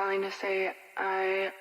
calling to say I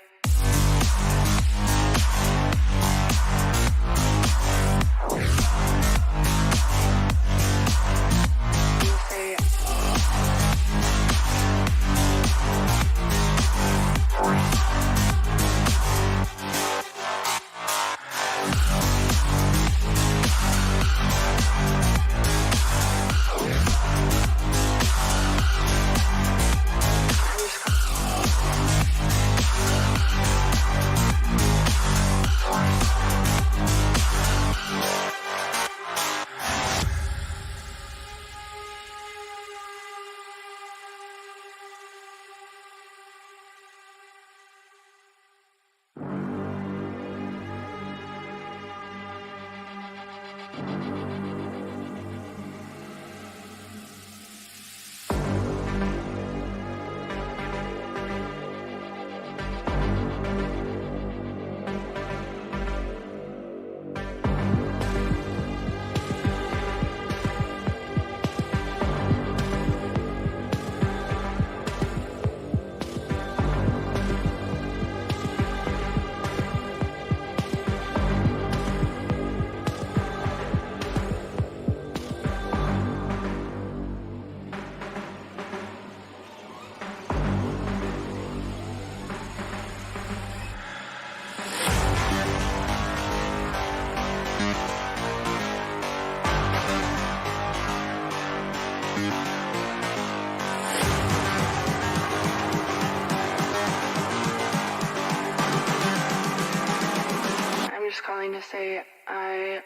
calling to say I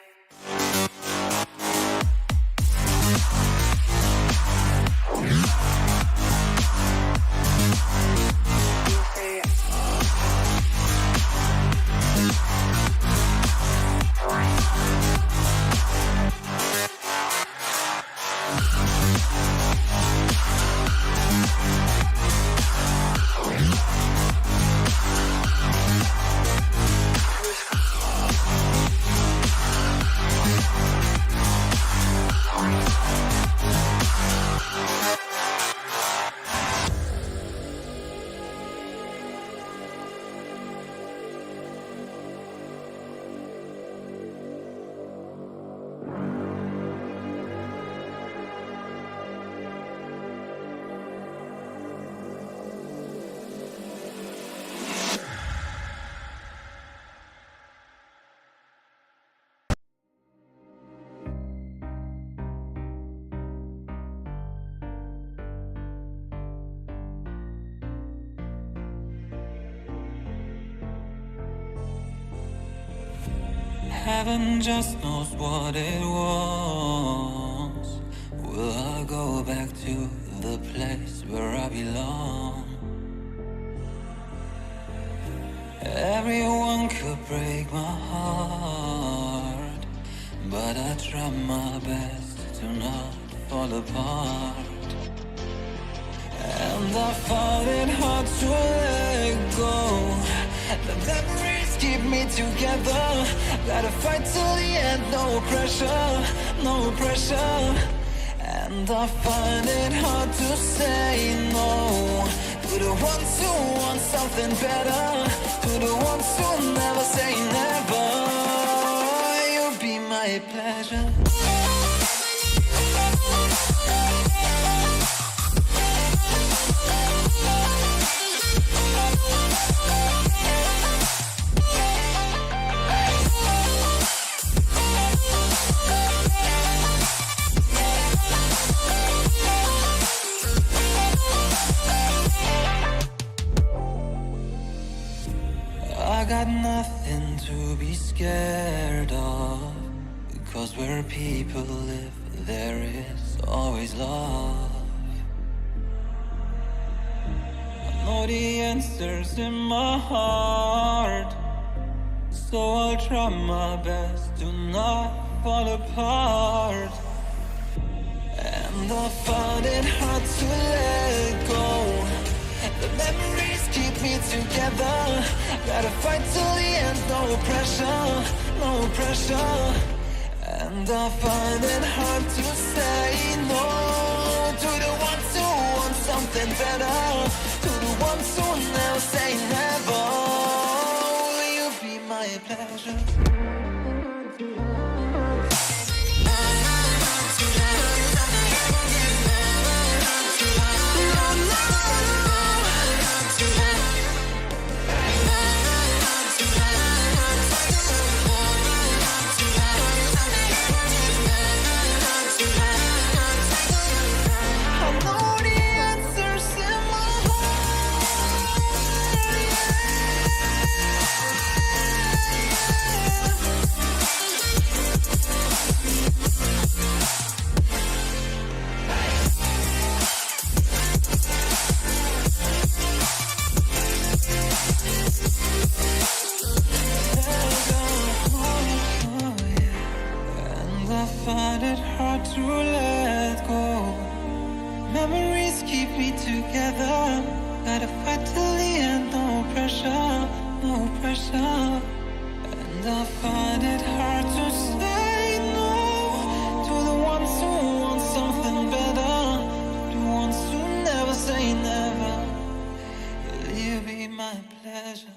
Heaven just knows what it wants. Will I go back to the place where I belong? Everyone could break my heart, but I try my best to not fall apart. And I found it hard to let go. The memories keep me together. Gotta fight till the end, no pressure, no pressure. And I find it hard to say no to the ones who want something better, to the ones who never say never. You'll be my pleasure. I got nothing to be scared of, because where people live, there is always love. I know the answers in my heart, so I'll try my best to not fall apart. And I found it hard to let go. The memories keep me together. Gotta fight till the end, no pressure, no pressure. And I find it hard to say no to the ones who want something better, to the ones who never say never. Will you be my pleasure? Find it hard to let go. Memories keep me together. Gotta fight till the end, no pressure, no pressure. And I find it hard to say no to the ones who want something better, to the ones who never say never. Will you be my pleasure?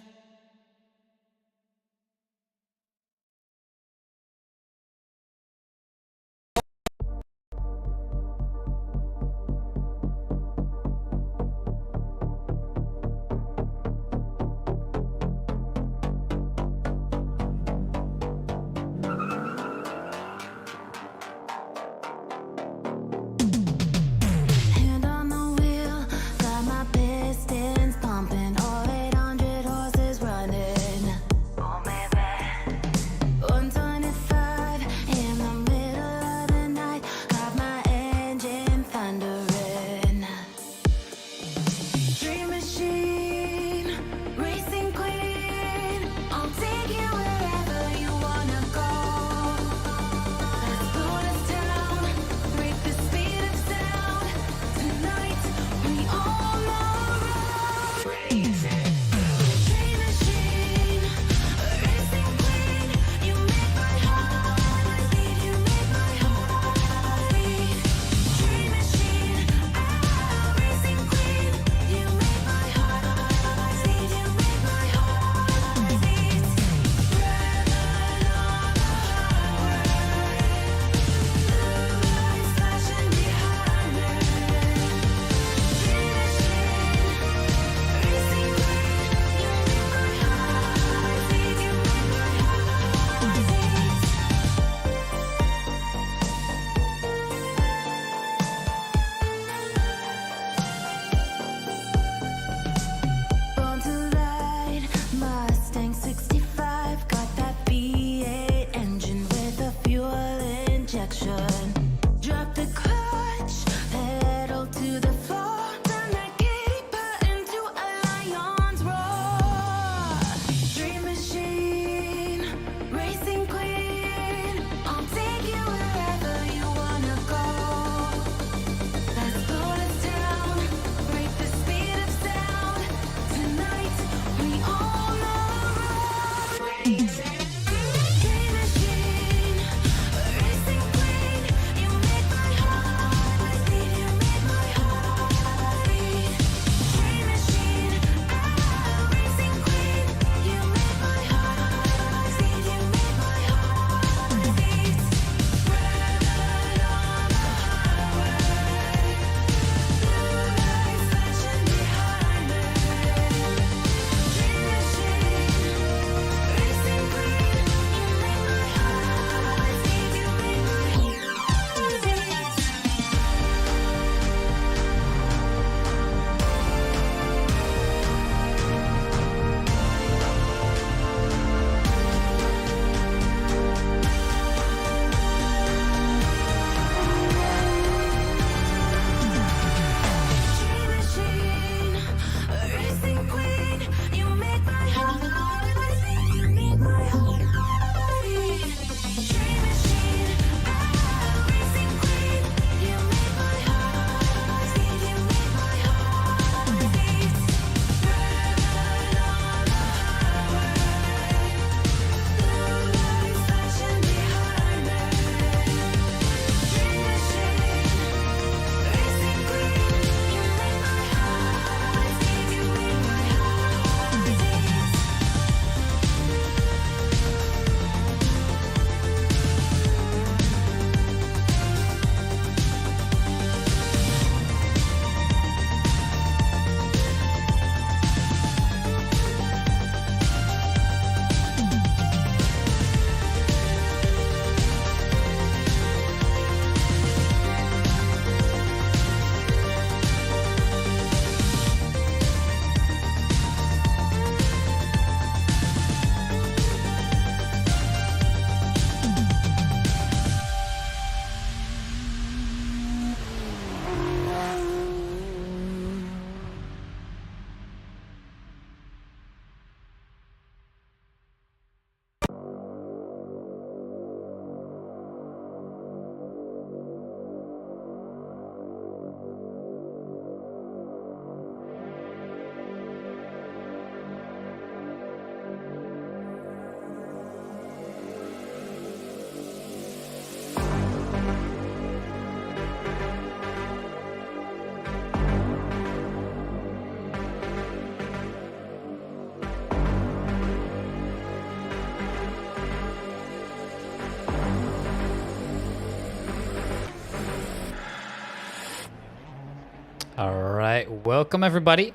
Alright, welcome everybody.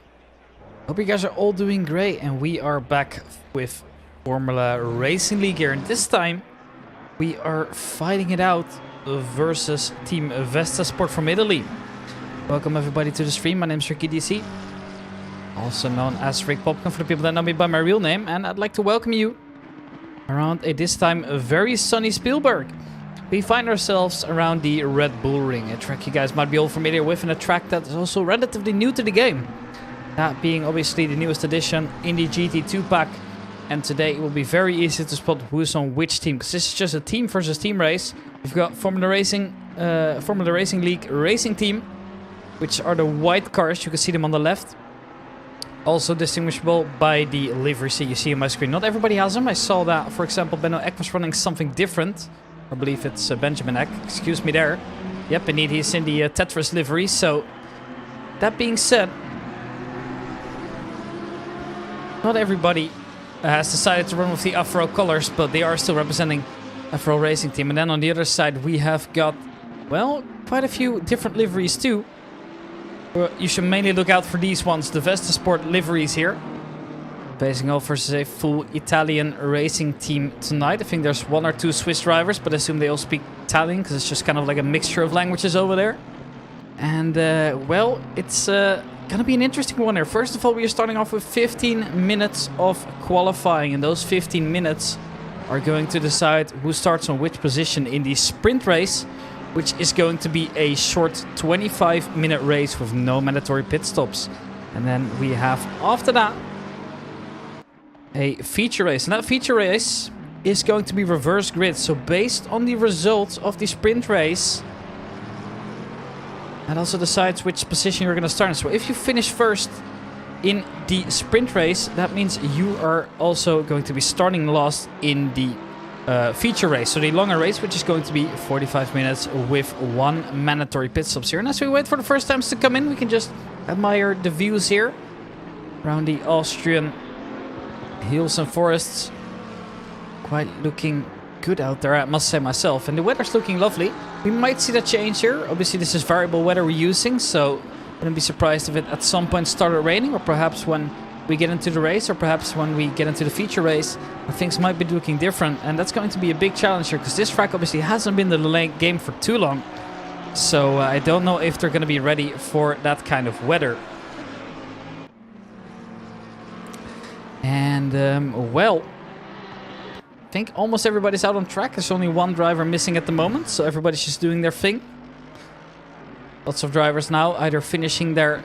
Hope you guys are all doing great, and we are back with Formula Racing League here. And this time we are fighting it out versus Team VESTASPORT from Italy. Welcome everybody to the stream. My name is Ricky DC, also known as Rick Popcorn for the people that know me by my real name, and I'd like to welcome you around this time a very sunny Spielberg. We find ourselves around the Red Bull Ring, a track you guys might be all familiar with, and a track that is also relatively new to the game. That being obviously the newest addition in the GT2 pack. And today it will be very easy to spot who's on which team, because this is just a team versus team race. We've got Formula Racing League Racing Team, which are the white cars. You can see them on the left. Also distinguishable by the livery you see on my screen. Not everybody has them. I saw that, for example, Benno Eck was running something different. I believe it's Benjamin Eck. Excuse me there. Yep, indeed, he's in the Tetris livery. So, that being said, not everybody has decided to run with the FRL colors, but they are still representing FRL Racing Team. And then on the other side, we have got, well, quite a few different liveries too. You should mainly look out for these ones, the VESTASPORT liveries here. Facing off versus a full Italian racing team tonight. I think there's one or two Swiss drivers, but I assume they all speak Italian, because it's just kind of like a mixture of languages over there. And, well, it's gonna be an interesting one here. First of all, we are starting off with 15 minutes of qualifying, and those 15 minutes are going to decide who starts on which position in the sprint race, which is going to be a short 25-minute race with no mandatory pit stops. And then we have, after that, a feature race. And that feature race is going to be reverse grid. So based on the results of the sprint race, that also decides which position you're going to start in. So if you finish first in the sprint race, that means you are also going to be starting last in the feature race. So the longer race, which is going to be 45 minutes with one mandatory pit stops here. And as we wait for the first times to come in, we can just admire the views here around the Austrian hills and forests. Quite looking good out there, I must say myself. And the weather's looking lovely. We might see that change here. Obviously, this is variable weather we're using, so wouldn't be surprised if it at some point started raining, or perhaps when we get into the race, or perhaps when we get into the feature race, things might be looking different. And that's going to be a big challenge here, because this track obviously hasn't been in the late game for too long. So I don't know if they're going to be ready for that kind of weather. And, well, I think almost everybody's out on track. There's only one driver missing at the moment, so everybody's just doing their thing. Lots of drivers now either finishing their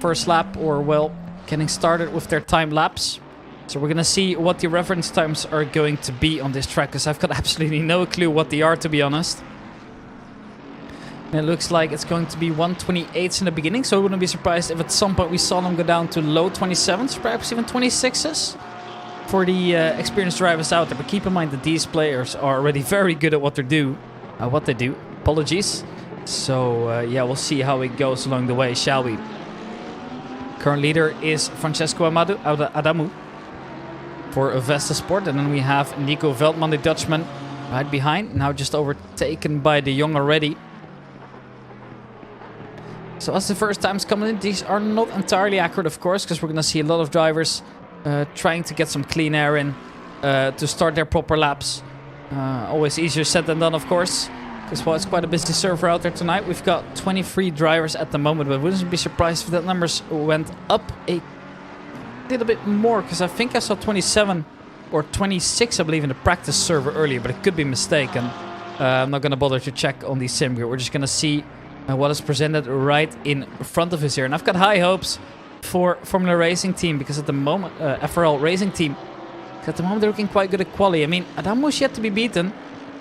first lap or, well, getting started with their time laps. So we're going to see what the reference times are going to be on this track, because I've got absolutely no clue what they are, to be honest. And it looks like it's going to be 1:28s in the beginning, so I wouldn't be surprised if at some point we saw them go down to low 27s, perhaps even 26s for the experienced drivers out there. But keep in mind that these players are already very good at what they do. Apologies. So yeah, we'll see how it goes along the way, shall we? Current leader is Francesco Adamu for VESTASPORT, and then we have Nico Veldman, the Dutchman, right behind, now just overtaken by De Jong already. So as the first times coming in, these are not entirely accurate, of course, because we're going to see a lot of drivers trying to get some clean air in to start their proper laps. Always easier said than done, of course, because, well, it's quite a busy server out there tonight. We've got 23 drivers at the moment, but wouldn't be surprised if that numbers went up a little bit more, because I think I saw 27 or 26, I believe, in the practice server earlier, but it could be mistaken. I'm not going to bother to check on the SimGrid. We're just going to see what is presented right in front of us here. And I've got high hopes for Formula Racing Team, because at the moment, FRL Racing Team, at the moment they're looking quite good at quali. I mean, Adamu is yet to be beaten.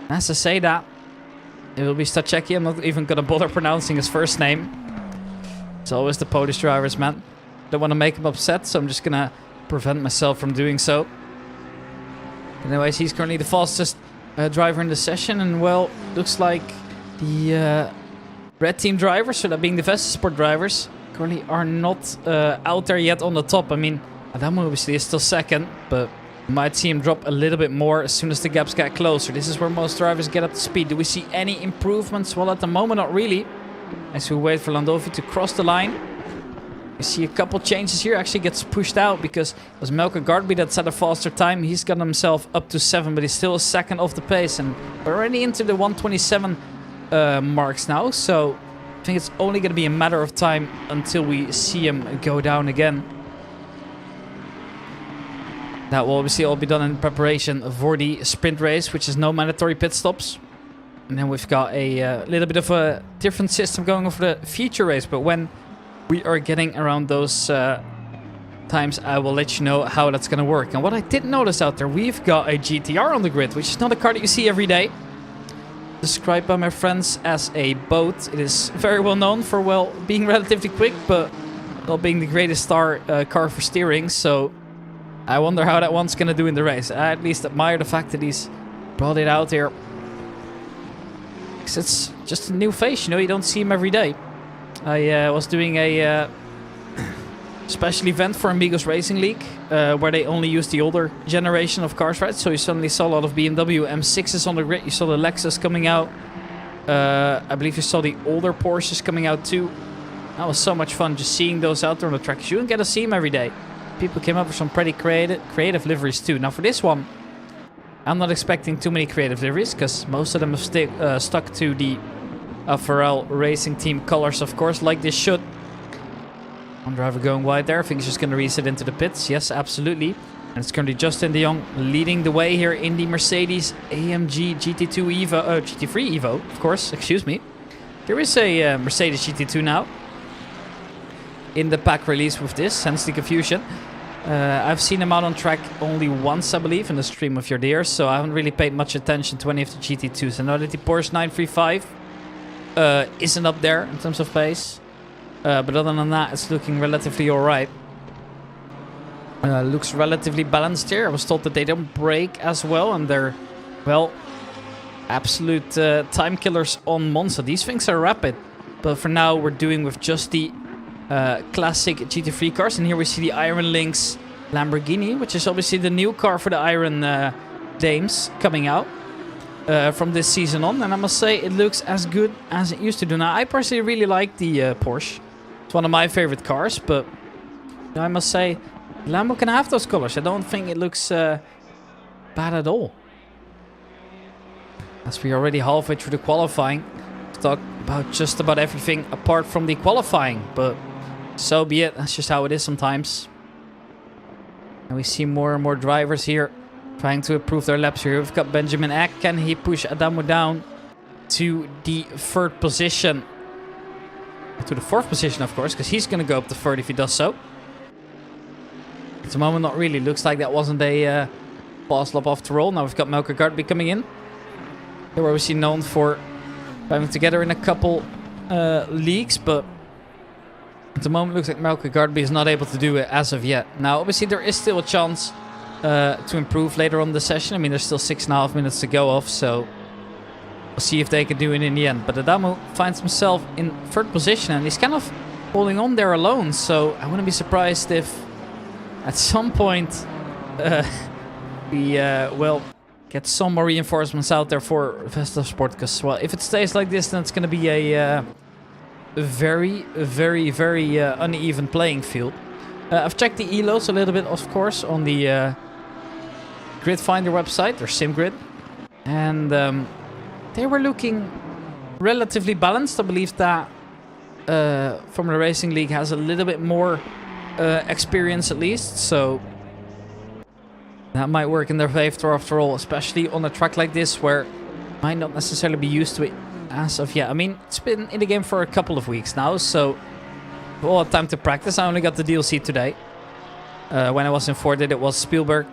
As I say that, it will be Stachecki. I'm not even going to bother pronouncing his first name. It's always the Polish drivers, man. Don't want to make him upset, so I'm just going to prevent myself from doing so. Anyways, he's currently the fastest driver in the session. And, well, looks like the red team drivers, so that being the VESTASPORT drivers, currently are not out there yet on the top. I mean, Adamu obviously is still second, but you might see him drop a little bit more as soon as the gaps get closer. This is where most drivers get up to speed. Do we see any improvements? Well, at the moment, not really. as we wait for Landolfi to cross the line. You see a couple changes here. Actually gets pushed out because it was Melker Gardby that set a faster time. He's got himself up to 7, but he's still a second off the pace. And we're already into the 127 marks now. So I think it's only going to be a matter of time until we see him go down again. That will obviously all be done in preparation for the sprint race, which is no mandatory pit stops. And then we've got a little bit of a different system going on for the feature race. But when we are getting around those times, I will let you know how that's going to work. And what I did notice out there, we've got a GTR on the grid, which is not a car that you see every day. Described by my friends as a boat. It is very well known for, well, being relatively quick, but not being the greatest car for steering. So I wonder how that one's going to do in the race. I at least admire the fact that he's brought it out here. Because it's just a new face, you know, you don't see him every day. I was doing a special event for Amigos Racing League, where they only use the older generation of cars, right? So you suddenly saw a lot of BMW M6s on the grid. You saw the Lexus coming out. I believe you saw the older Porsches coming out too. That was so much fun just seeing those out there on the track. You don't get to see them every day. People came up with some pretty creative liveries too. Now for this one, I'm not expecting too many creative liveries because most of them have stuck to the FRL Racing Team colors, of course, like this should. One driver going wide there. I think he's just going to reset into the pits. Yes, absolutely. And it's currently Justin de Jong leading the way here in the Mercedes AMG GT2 Evo, GT3 Evo, of course, excuse me. There is a Mercedes GT2 now in the pack release with this, hence the confusion. I've seen him out on track only once, I believe, in the stream of your dears, so I haven't really paid much attention to any of the GT2s. I know that the Porsche 935 isn't up there in terms of pace, but other than that, it's looking relatively alright. Looks relatively balanced here. I was told that they don't brake as well, and they're, well, absolute time killers on Monza. These things are rapid, but for now we're doing with just the classic GT3 cars. And here we see the Iron Lynx Lamborghini, which is obviously the new car for the Iron Dames coming out from this season on. And I must say, it looks as good as it used to do. Now, I personally really like the Porsche. It's one of my favorite cars, but I must say, Lambo can have those colors. I don't think it looks bad at all. As we're already halfway through the qualifying, to talk about just about everything apart from the qualifying, but so be it. That's just how it is sometimes. And we see more and more drivers here trying to improve their laps here. We've got Benjamin Eck. Can he push Adamo down to the third position? To the fourth position, of course, because he's going to go up to third if he does so. At the moment, not really. Looks like that wasn't a fast lap after all. Now we've got Melker Gardby coming in. They were obviously known for driving together in a couple leagues, but at the moment, it looks like Melker Gardby is not able to do it as of yet. Now, obviously, there is still a chance to improve later on in the session. I mean, there's still 6.5 minutes to go off, so we'll see if they can do it in the end. But Adamo finds himself in third position, and he's kind of holding on there alone. So I wouldn't be surprised if at some point we will get some more reinforcements out there for VESTASPORT. Because, well, if it stays like this, then it's going to be a very, very, very uneven playing field. I've checked the ELOs a little bit, of course, on the Grid Finder website, or SimGrid. And they were looking relatively balanced. I believe that Formula Racing League has a little bit more experience at least. So that might work in their favor after all, especially on a track like this where might not necessarily be used to it as of yet. I mean, it's been in the game for a couple of weeks now, so we've all had time to practice. I only got the DLC today. When I was informed that it was Spielberg,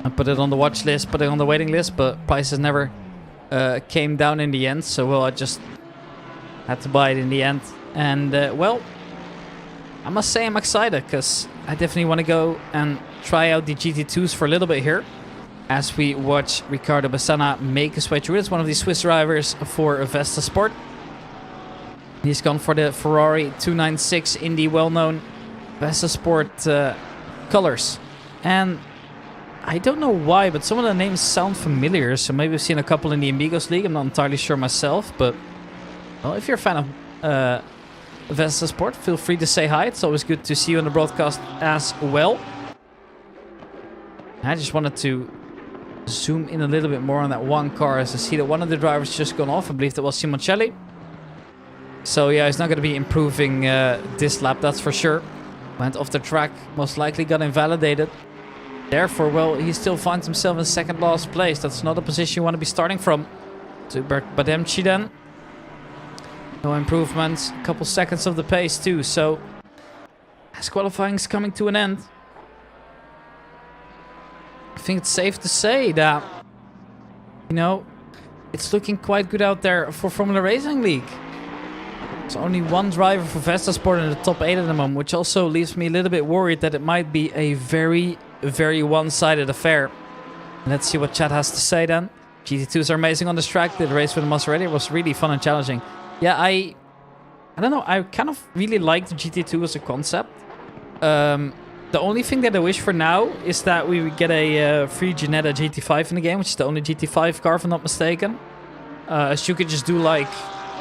I put it on the watch list, put it on the waiting list, but prices never came down in the end. So, well, I just had to buy it in the end. And, well, I must say I'm excited because I definitely want to go and try out the GT2s for a little bit here as we watch Ricardo Bassana make his way through. It's one of the Swiss drivers for VESTASPORT. He's gone for the Ferrari 296 in the well-known VESTASPORT colors. And I don't know why, but some of the names sound familiar. So maybe we've seen a couple in the Amigos League. I'm not entirely sure myself, but Well, if you're a fan of VESTASPORT, feel free to say hi. It's always good to see you on the broadcast as well. I just wanted to zoom in a little bit more on that one car as I see that one of the drivers just gone off. I believe that was Simoncelli. So yeah, he's not going to be improving this lap, that's for sure. Went off the track, most likely got invalidated. Therefore, well, he still finds himself in second last place. That's not a position you want to be starting from. To Bademchi then. No improvements, a couple seconds of the pace too. So as qualifying is coming to an end, I think it's safe to say that, you know, it's looking quite good out there for Formula Racing League. There's only one driver for VESTASPORT in the top 8 at the moment, which also leaves me a little bit worried that it might be a very, very one-sided affair. Let's see what chat has to say then. GT2s are amazing on this track. Did a race with them already. It was really fun and challenging. Yeah, I don't know. I kind of really like the GT2 as a concept. The only thing that I wish for now is that we would get a free Ginetta GT5 in the game, which is the only GT5 car, if I'm not mistaken. So you could just do like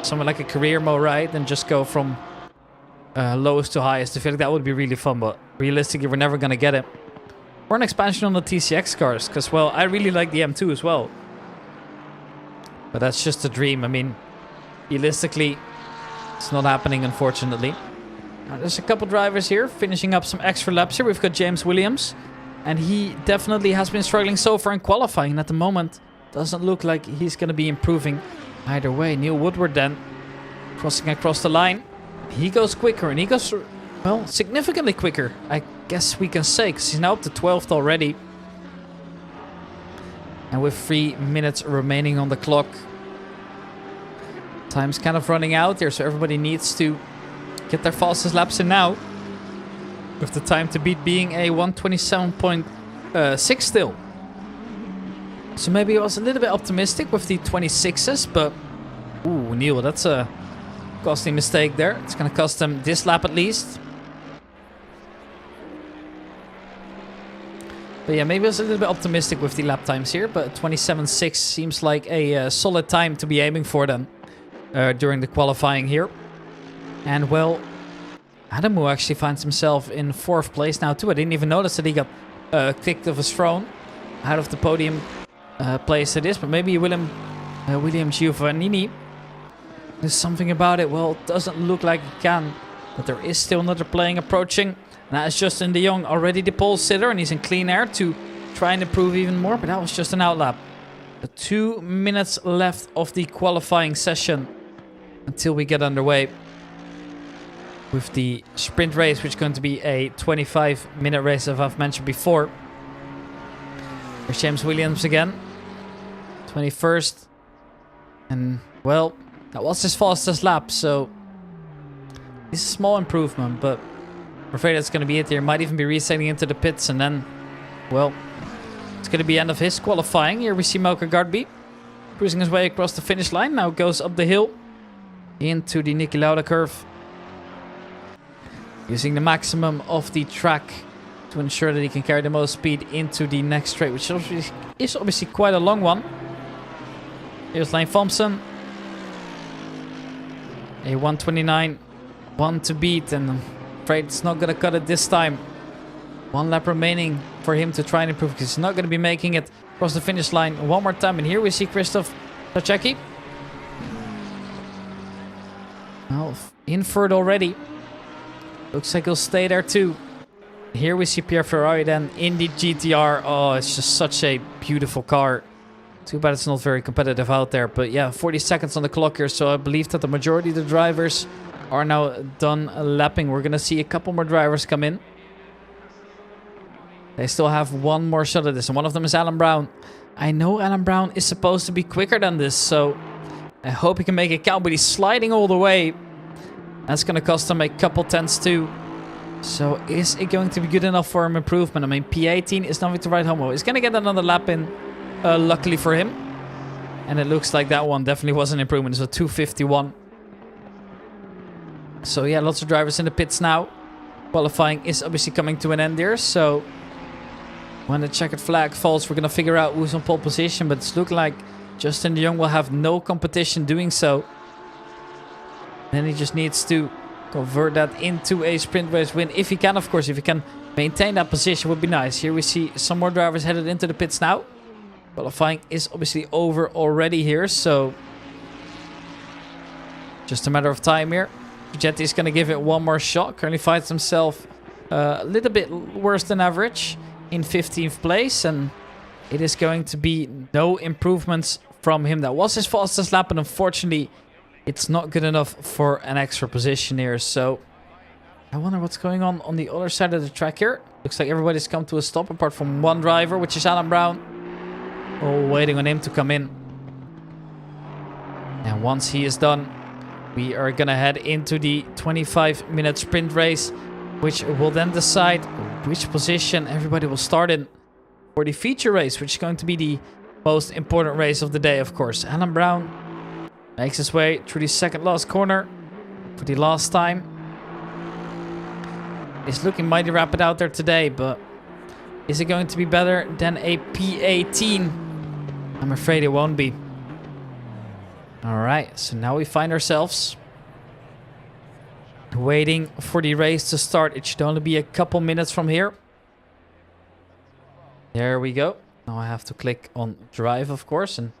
something like a career mode, right? And just go from lowest to highest. I feel like that would be really fun, but realistically, we're never going to get it. Or an expansion on the TCX cars, because, well, I really like the M2 as well. But that's just a dream. I mean, realistically, it's not happening, unfortunately. Now, there's a couple drivers here finishing up some extra laps here. We've got James Williams, and he definitely has been struggling so far in qualifying. And at the moment, doesn't look like he's going to be improving either way. Neil Woodward then crossing across the line. He goes quicker, and he goes, well, significantly quicker, I guess we can say, because he's now up to 12th already. And with 3 minutes remaining on the clock, time's kind of running out here, so everybody needs to get their fastest laps in now. With the time to beat being a 1:27.6 still. So maybe I was a little bit optimistic with the 26s, but... Ooh, Neil, that's a costly mistake there. It's going to cost them this lap at least. But yeah, maybe I was a little bit optimistic with the lap times here, but 27.6 seems like a solid time to be aiming for then during the qualifying here. And well, Adamu actually finds himself in 4th place now too. I didn't even notice that he got kicked off his throne out of the podium place it is, but maybe William Giovannini. There's something about it. Well, it doesn't look like he can, but there is still another playing approaching. And that is Justin de Jong, already the pole sitter, and he's in clean air to try and improve even more, but that was just an outlap. 2 minutes left of the qualifying session until we get underway with the sprint race, which is going to be a 25-minute race, as I've mentioned before. There's James Williams again, 21st, and well, that was his fastest lap, so it's a small improvement, but I'm afraid that's going to be it here. Might even be resetting into the pits, and then, well, it's going to be the end of his qualifying. Here we see Melker Gardby cruising his way across the finish line. Now goes up the hill into the Niki Lauda curve, using the maximum of the track to ensure that he can carry the most speed into the next straight, which is obviously quite a long one. Here's Lane Thompson. A 1:29, one to beat, and I'm afraid it's not going to cut it this time. 1 lap remaining for him to try and improve, because he's not going to be making it across the finish line one more time. And here we see Krzysztof Zaczeki. Well, in third already. Looks like he'll stay there too. Here we see Pierre Ferrari then in the GTR. Oh, it's just such a beautiful car. Too bad it's not very competitive out there. But yeah, 40 seconds on the clock here. So I believe that the majority of the drivers are now done lapping. We're going to see a couple more drivers come in. They still have one more shot at this, and one of them is Alan Brown. I know Alan Brown is supposed to be quicker than this, so I hope he can make it count, but he's sliding all the way. That's going to cost him a couple tenths too. So is it going to be good enough for him improvement? I mean, P18 is nothing to write home about. He's going to get another lap in, luckily for him. And it looks like that one definitely was an improvement. It's a 2:51. So yeah, lots of drivers in the pits now. Qualifying is obviously coming to an end here, so when the checkered flag falls, we're going to figure out who's on pole position. But it's looking like Justin de Jong will have no competition doing so. Then he just needs to convert that into a sprint race win. If he can, of course. If he can maintain that position, would be nice. Here we see some more drivers headed into the pits now. Qualifying is obviously over already here, so just a matter of time here. Jetty is going to give it one more shot. Currently finds himself a little bit worse than average in 15th place, and it is going to be no improvements from him. That was his fastest lap, and unfortunately it's not good enough for an extra position here. So I wonder what's going on the other side of the track here. Looks like everybody's come to a stop apart from one driver, which is Alan Brown. Oh, waiting on him to come in. And once he is done, we are going to head into the 25-minute sprint race, which will then decide which position everybody will start in for the feature race, which is going to be the most important race of the day, of course. Alan Brown makes his way through the second last corner for the last time. It's looking mighty rapid out there today, but is it going to be better than a P18? I'm afraid it won't be. Alright, so now we find ourselves waiting for the race to start. It should only be a couple minutes from here. There we go. Now I have to click on drive, of course, and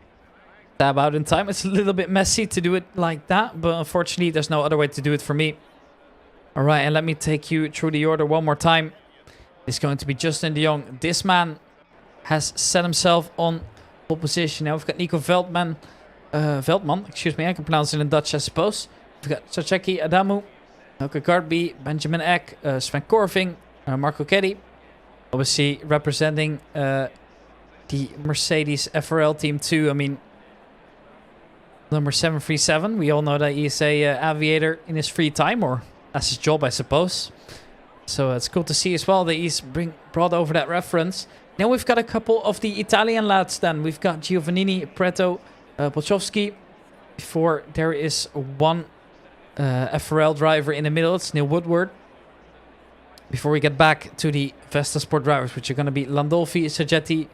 tab out in time. It's a little bit messy to do it like that, but unfortunately there's no other way to do it for me. Alright, and let me take you through the order one more time. It's going to be Justin de Jong. This man has set himself on pole position. Now we've got Nico Veldman, excuse me, I can pronounce it in Dutch, I suppose. We've got Sacheki Adamu, Elke Gardby, Benjamin Eck, Sven Korving, Marco Keddy. Obviously representing the Mercedes FRL team too. I mean, number 737. We all know that he's a aviator in his free time, or that's his job, I suppose. So it's cool to see as well that he's brought over that reference. Now we've got a couple of the Italian lads then. We've got Giovannini, Preto, Bolchowski. Before there is one FRL driver in the middle. It's Neil Woodward. Before we get back to the VESTASPORT drivers, which are going to be Landolfi, Sagetti.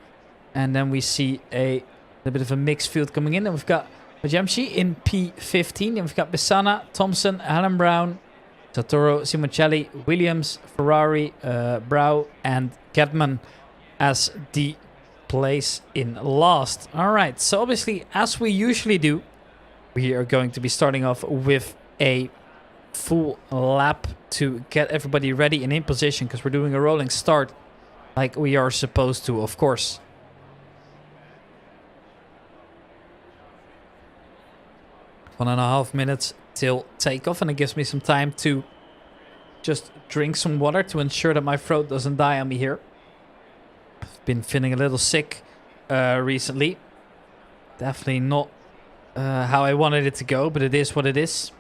And then we see a bit of a mixed field coming in. And we've got Majemshi in P15. And we've got Bissana, Thompson, Alan Brown, Santoro, Simoncelli, Williams, Ferrari, Brau, and Gedman as the place in last. Alright, so obviously, as we usually do, we are going to be starting off with a full lap to get everybody ready and in position, because we're doing a rolling start like we are supposed to, of course. One and a half minutes till takeoff, and it gives me some time to just drink some water to ensure that my throat doesn't die on me here. I've been feeling a little sick recently. Definitely not how I wanted it to go, but it is what it is.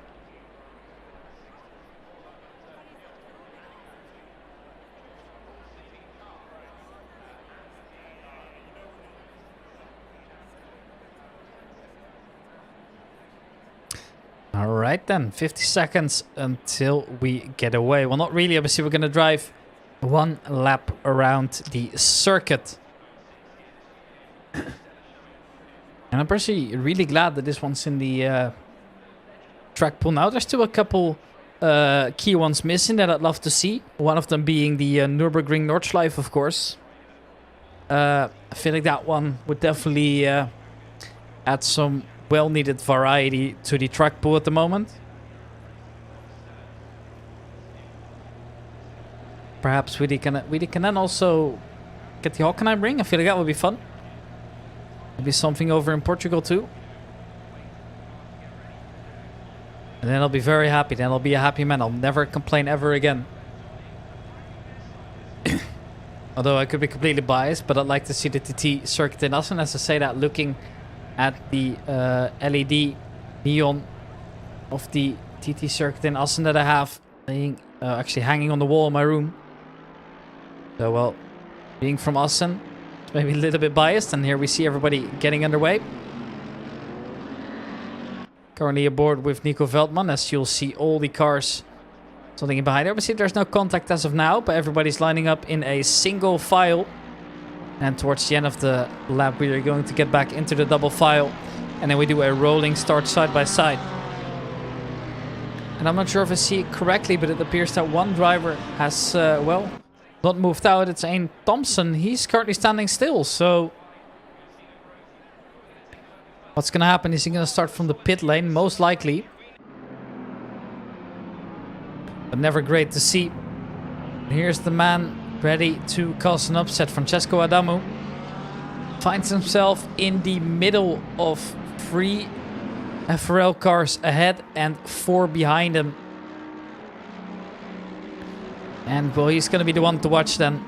Alright then, 50 seconds until we get away. Well, not really, obviously we're going to drive one lap around the circuit. And I'm personally really glad that this one's in the track pool now. There's still a couple key ones missing that I'd love to see. One of them being the Nürburgring Nordschleife, of course. I feel like that one would definitely add some well-needed variety to the track pool at the moment. Perhaps we can then also get the Hockenheim ring. I feel like that would be fun. Maybe something over in Portugal too. And then I'll be very happy. Then I'll be a happy man. I'll never complain ever again. Although I could be completely biased, but I'd like to see the TT circuit in Assen. As I say that, looking at the LED neon of the TT circuit in Assen that I have actually hanging on the wall in my room. So, well, being from Assen, it's maybe a little bit biased. And here we see everybody getting underway. Currently aboard with Nico Veldman, as you'll see all the cars something behind. Obviously, there's no contact as of now, but everybody's lining up in a single file. And towards the end of the lap, we are going to get back into the double file. And then we do a rolling start side by side. And I'm not sure if I see it correctly, but it appears that one driver has, well, not moved out. It's Ain Thompson. He's currently standing still, so... What's going to happen? Is he going to start from the pit lane? Most likely. But never great to see. Here's the man ready to cause an upset. Francesco Adamu finds himself in the middle of 3 FRL cars ahead and 4 behind him. And well, he's going to be the one to watch then.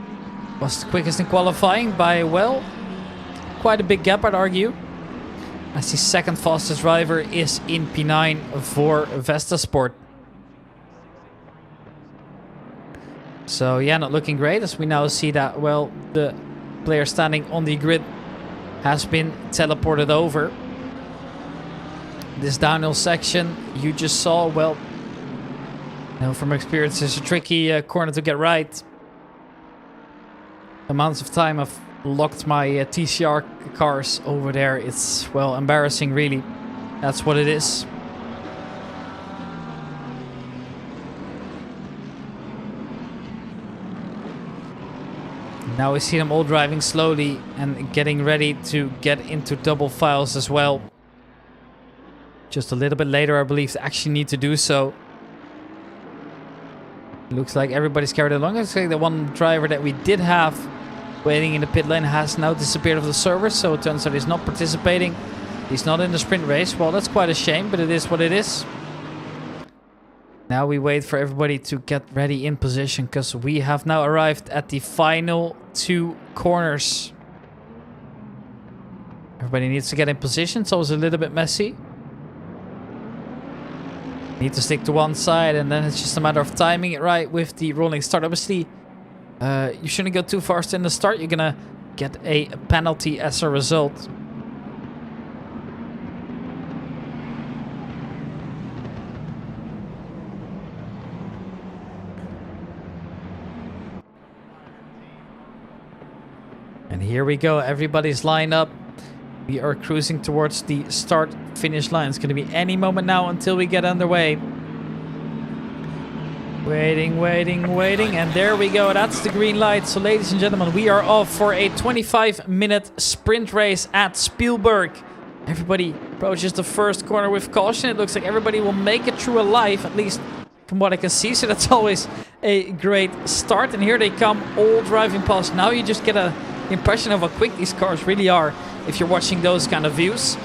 Was the quickest in qualifying by, well, quite a big gap, I'd argue. As the second fastest driver is in P9 for VESTASPORT. So yeah, not looking great, as we now see that, well, the player standing on the grid has been teleported over. This downhill section you just saw, well, you know, from experience, it's a tricky corner to get right. Amounts of time I've locked my TCR cars over there, it's, well, embarrassing really. That's what it is. Now we see them all driving slowly and getting ready to get into double files as well. Just a little bit later, I believe, they actually need to do so. Looks like everybody's carried along. Looks like the one driver that we did have waiting in the pit lane has now disappeared off the server. So it turns out he's not participating. He's not in the sprint race. Well, that's quite a shame, but it is what it is. Now we wait for everybody to get ready in position, because we have now arrived at the final 2 corners. Everybody needs to get in position, so it's a little bit messy. Need to stick to one side, and then it's just a matter of timing it right with the rolling start. Obviously, you shouldn't go too fast in the start. You're gonna get a penalty as a result. And here we go. Everybody's lined up. We are cruising towards the start-finish line. It's going to be any moment now until we get underway. Waiting, waiting, waiting. And there we go. That's the green light. So, ladies and gentlemen, we are off for a 25-minute sprint race at Spielberg. Everybody approaches the first corner with caution. It looks like everybody will make it through alive, at least from what I can see. So that's always a great start. And here they come, all driving past. Now you just get an impression of how quick these cars really are if you're watching those kind of views.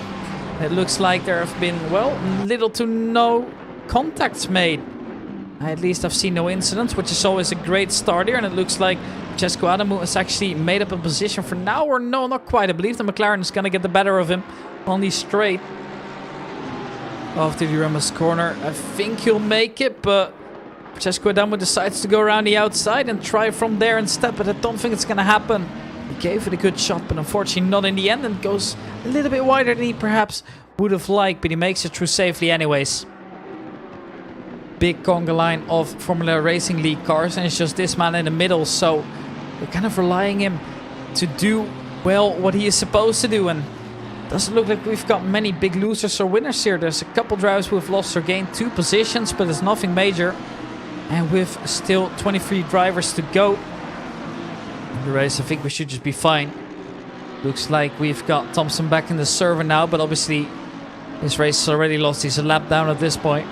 It looks like there have been, well, little to no contacts made. At least I've seen no incidents, which is always a great start here. And it looks like Francesco Adamu has actually made up a position for now, or no, not quite. I believe the McLaren is going to get the better of him on the straight. After the Ramos corner, I think he'll make it, but Francesco Adamu decides to go around the outside and try from there instead, but I don't think it's going to happen. He gave it a good shot, but unfortunately not in the end, and goes a little bit wider than he perhaps would have liked, but he makes it through safely anyways. Big conga line of Formula Racing League cars, and it's just this man in the middle, so we're kind of relying him to do, well, what he is supposed to do, and doesn't look like we've got many big losers or winners here. There's a couple drivers who have lost or gained 2 positions, but it's nothing major. And with still 23 drivers to go in the race, I think we should just be fine. Looks like we've got Thompson back in the server now, but obviously this race is already lost. He's a lap down at this point.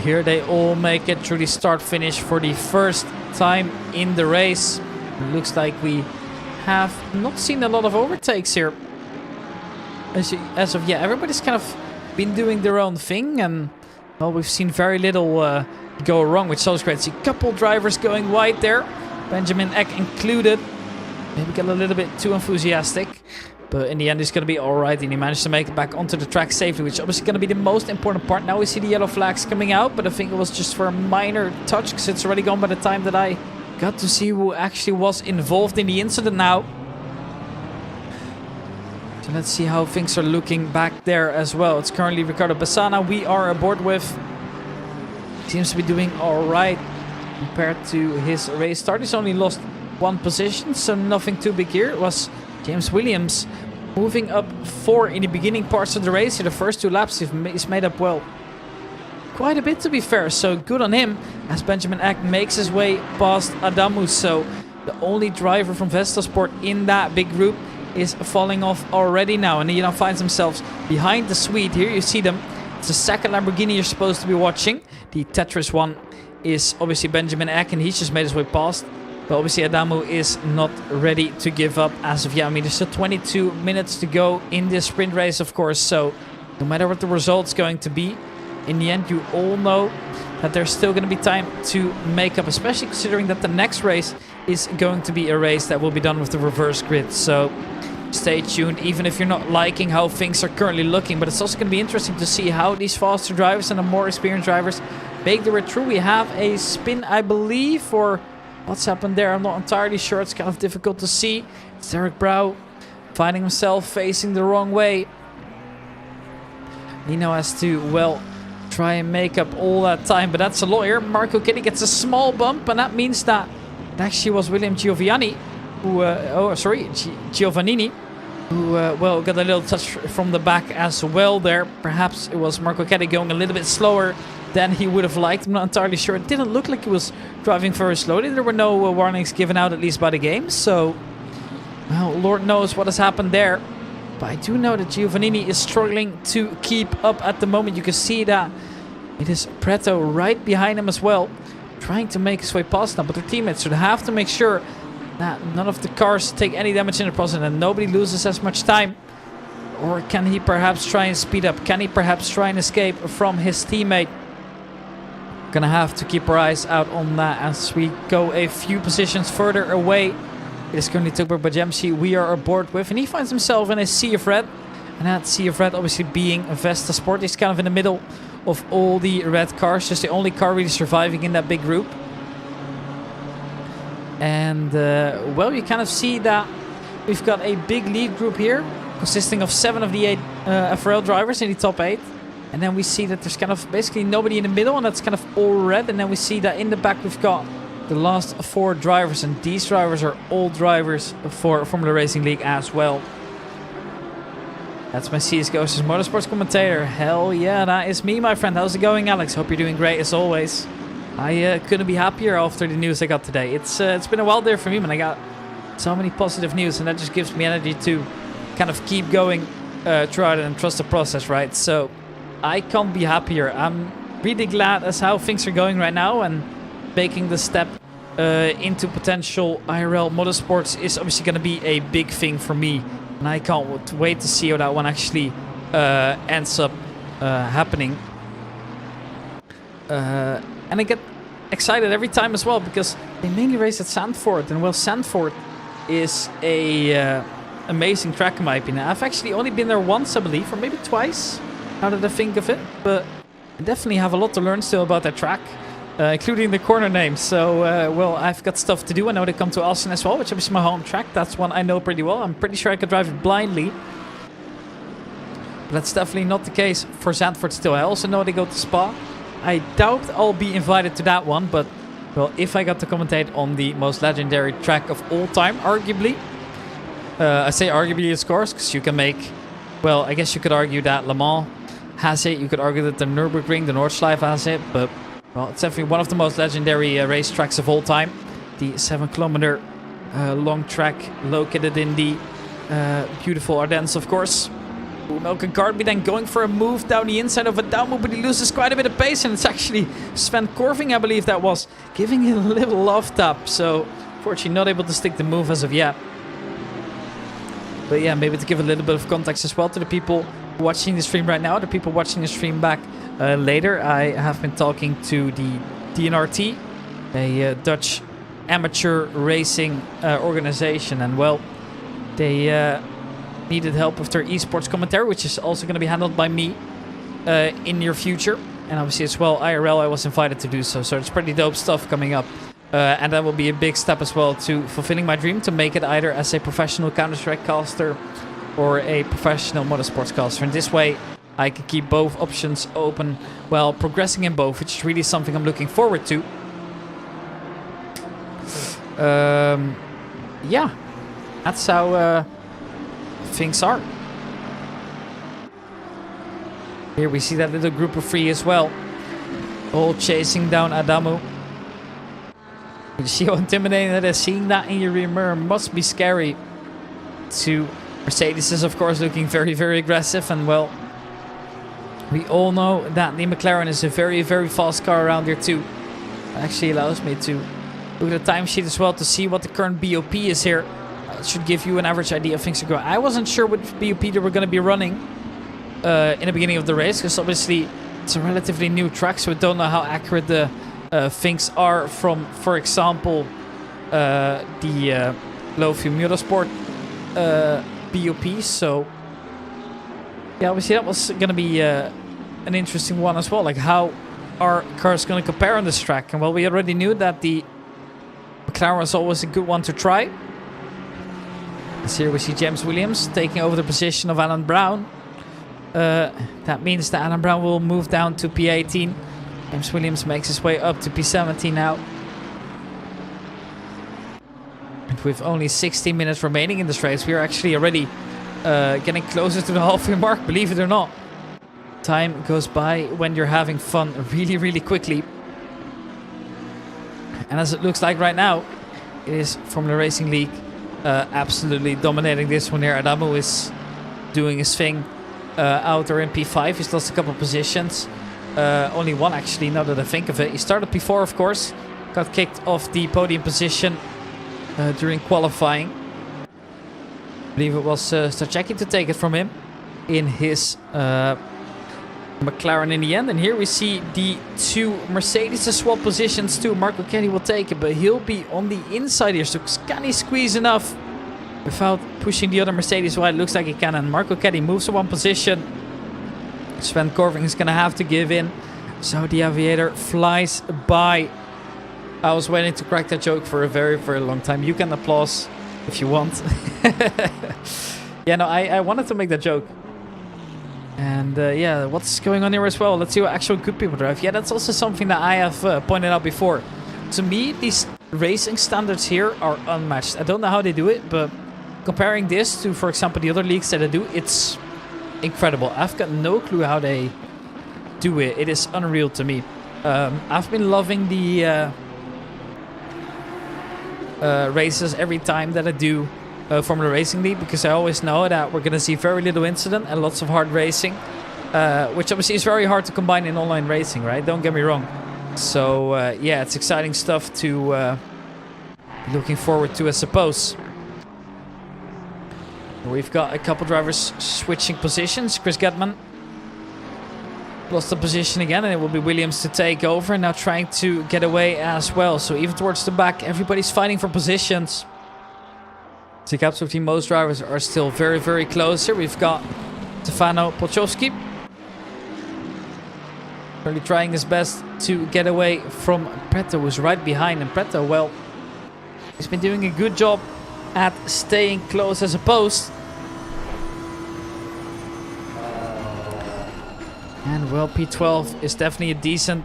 Here they all make it through the start-finish for the first time in the race. It looks like we have not seen a lot of overtakes here. As of yet, everybody's kind of been doing their own thing, and well, we've seen very little go wrong, which is always great. See a couple drivers going wide there, Benjamin Eck included. Maybe get a little bit too enthusiastic, but in the end he's going to be alright, and he managed to make it back onto the track safely, which is obviously going to be the most important part. Now we see the yellow flags coming out, but I think it was just for a minor touch, because it's already gone by the time that I got to see who actually was involved in the incident now. So let's see how things are looking back there as well. It's currently Ricardo Bassana we are aboard with. Seems to be doing alright compared to his race start. He's only lost 1 position, so nothing too big here. It was James Williams moving up 4 in the beginning parts of the race. The first 2 laps is made up, well, quite a bit to be fair. So good on him as Benjamin Eck makes his way past Adamu. So the only driver from VESTASPORT in that big group is falling off already now. And he now finds himself behind the Swede. Here you see them. It's the second Lamborghini you're supposed to be watching. The Tetris one is obviously Benjamin Eck, and he's just made his way past. But obviously Adamu is not ready to give up as of yet. I mean, there's still 22 minutes to go in this sprint race, of course. So no matter what the result's going to be, in the end, you all know that there's still going to be time to make up, especially considering that the next race is going to be a race that will be done with the reverse grid. So stay tuned, even if you're not liking how things are currently looking. But it's also going to be interesting to see how these faster drivers and the more experienced drivers make their way through. We have a spin, I believe, or what's happened there, I'm not entirely sure. It's kind of difficult to see. It's Derek Brow finding himself facing the wrong way. Nino has to, well, try and make up all that time, but that's a lot here. Marco Kitty gets a small bump, and that means that it actually was William Giovanni who, Giovannini, who, well, got a little touch from the back as well there. Perhaps it was Marco Kitty going a little bit slower than he would have liked. I'm not entirely sure. It didn't look like he was driving very slowly. There were no warnings given out, at least by the game. So, well, Lord knows what has happened there. But I do know that Giovannini is struggling to keep up at the moment. You can see that it is Preto right behind him as well, trying to make his way past now. But their teammates should have to make sure that none of the cars take any damage in the process and nobody loses as much time. Or can he perhaps try and speed up? Can he perhaps try and escape from his teammate? Gonna have to keep our eyes out on that as we go a few positions further away. It is currently Tugber Bajemsi we are aboard with, and he finds himself in a sea of red. And that sea of red obviously being VESTASPORT. He's kind of in the middle of all the red cars, just the only car really surviving in that big group. And, well, you kind of see that we've got a big lead group here, consisting of 7 of the 8 FRL drivers in the top 8. And then we see that there's kind of basically nobody in the middle, and that's kind of all red. And then we see that in the back we've got the last 4 drivers, and these drivers are all drivers for Formula Racing League as well. That's my CSGO's Motorsports commentator. Hell yeah, that is me, my friend. How's it going, Alex? Hope you're doing great as always. I couldn't be happier after the news I got today. It's been a while there for me, man. I got so many positive news, and that just gives me energy to kind of keep going throughout it and trust the process, right? So I can't be happier. I'm really glad as how things are going right now, and making the step into potential IRL motorsports is obviously going to be a big thing for me, and I can't wait to see how that one actually ends up happening. And I get excited every time as well, because they mainly race at Zandvoort, and well, Zandvoort is a amazing track in my opinion. I've actually only been there once, I believe, or maybe twice, now that I think of it, but I definitely have a lot to learn still about that track. Including the corner names. So, well, I've got stuff to do. I know they come to Austin as well, which is my home track. That's one I know pretty well. I'm pretty sure I could drive it blindly. But that's definitely not the case for Zandvoort still. I also know they go to Spa. I doubt I'll be invited to that one, but, well, if I got to commentate on the most legendary track of all time, arguably. I say arguably, of course, because you can make, well, I guess you could argue that Le Mans has it. You could argue that the Nürburgring, the Nordschleife has it, but well, it's definitely one of the most legendary racetracks of all time. The 7-kilometer long track located in the beautiful Ardennes, of course. Melke Gardby then going for a move down the inside of Adamu, but he loses quite a bit of pace, and it's actually Sven Korving, I believe that was, giving it a little love tap. So, fortunately not able to stick the move as of yet. But yeah, maybe to give a little bit of context as well to the people watching the stream right now, the people watching the stream back later, I have been talking to the DNRT, a Dutch amateur racing organization, and well, they needed help with their esports commentary, which is also going to be handled by me in near future. And obviously as well, IRL, I was invited to do so, so it's pretty dope stuff coming up. And that will be a big step as well to fulfilling my dream to make it either as a professional Counter-Strike caster or a professional motorsports caster. And this way, I can keep both options open while progressing in both, which is really something I'm looking forward to. Yeah, that's how things are. Here we see that little group of 3 as well. All chasing down Adamu. You see how intimidating that is. Seeing that in your rear mirror must be scary. To Mercedes is of course looking very, very aggressive. And well, we all know that the McLaren is a very, very fast car around here too. It actually allows me to look at the timesheet as well to see what the current BOP is here. It should give you an average idea of things to go. I wasn't sure what BOP they were going to be running in the beginning of the race, because obviously it's a relatively new track, so we don't know how accurate the things are from, for example, the low fuel motorsport BOP. So yeah, obviously that was going to be an interesting one as well. Like, how are cars going to compare on this track? And well, we already knew that the McLaren was always a good one to try. As here we see James Williams taking over the position of Alan Brown. That means that Alan Brown will move down to P18. James Williams makes his way up to P17 now. And with only 16 minutes remaining in this race, we are actually already getting closer to the halfway mark, believe it or not. Time goes by when you're having fun really, really quickly. And as it looks like right now, it is Formula Racing League absolutely dominating this one here. Adamu is doing his thing out there in P5. He's lost a couple of positions. Only one actually, now that I think of it. He started P4, of course. Got kicked off the podium position during qualifying. I believe it was Starchecki to take it from him in his McLaren in the end. And here we see the 2 Mercedes swap positions too. Marco Kenny will take it, but he'll be on the inside here. So can he squeeze enough without pushing the other Mercedes wide? Looks like he can. And Marco Kenny moves to one position. Sven Corving is going to have to give in. So the Aviator flies by. I was waiting to crack that joke for a very, very long time. You can applause if you want. Yeah, no, I wanted to make that joke. And yeah, what's going on here as well? Let's see what actual good people drive. Yeah, that's also something that I have pointed out before. To me, these racing standards here are unmatched. I don't know how they do it, but comparing this to, for example, the other leagues that they do, it's incredible. I've got no clue how they do it. It is unreal to me. I've been loving the races every time that I do Formula Racing League, because I always know that we're going to see very little incident and lots of hard racing, which obviously is very hard to combine in online racing, right? Don't get me wrong. So yeah, it's exciting stuff to be looking forward to, I suppose. We've got a couple drivers switching positions. Chris Gedman lost the position again, and it will be Williams to take over, now trying to get away as well. So even towards the back, everybody's fighting for positions. The gaps between most drivers are still very, very close here. We've got Stefano Polchowski really trying his best to get away from Preto, who's right behind. And Preto, well, he's been doing a good job at staying close as a post. And well, P12 is definitely a decent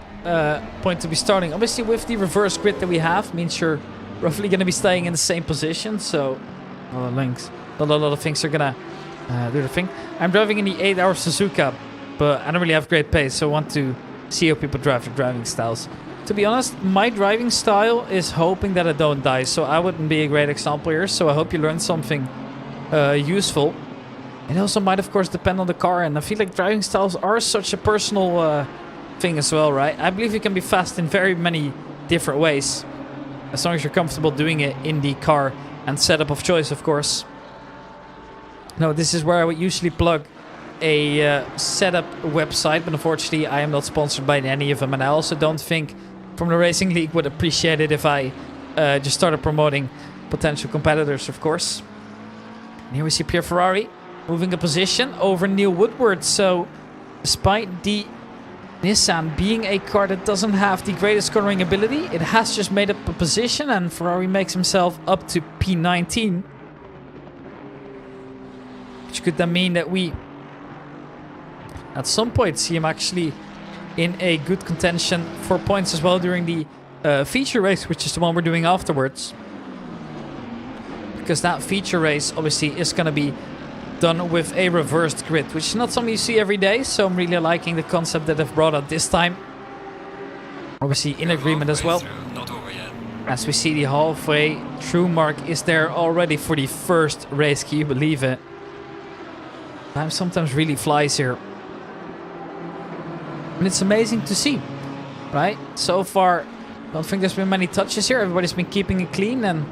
point to be starting. Obviously, with the reverse grid that we have, means you're roughly going to be staying in the same position. So a lot of things are going to do the thing. I'm driving in the 8-hour Suzuka, but I don't really have great pace, so I want to see how people drive their driving styles. To be honest, my driving style is hoping that I don't die, so I wouldn't be a great example here. So I hope you learned something useful. It also might, of course, depend on the car, and I feel like driving styles are such a personal thing as well, right? I believe you can be fast in very many different ways, as long as you're comfortable doing it in the car and setup of choice, of course. No, this is where I would usually plug a setup website, but unfortunately I am not sponsored by any of them, and I also don't think Formula Racing League would appreciate it if I just started promoting potential competitors, of course. And here we see Pierre Ferrari moving a position over Neil Woodward. So despite the Nissan being a car that doesn't have the greatest cornering ability, it has just made up a position, and Ferrari makes himself up to P19. Which could then mean that we at some point see him actually in a good contention for points as well during the feature race, which is the one we're doing afterwards. Because that feature race obviously is going to be done with a reversed grid, which is not something you see every day. So I'm really liking the concept that they've brought out this time. Obviously in agreement as well. Not over yet. As we see the halfway through mark is there already for the first race. Can you believe it? Time sometimes really flies here. And it's amazing to see, right? So far, don't think there's been many touches here. Everybody's been keeping it clean. And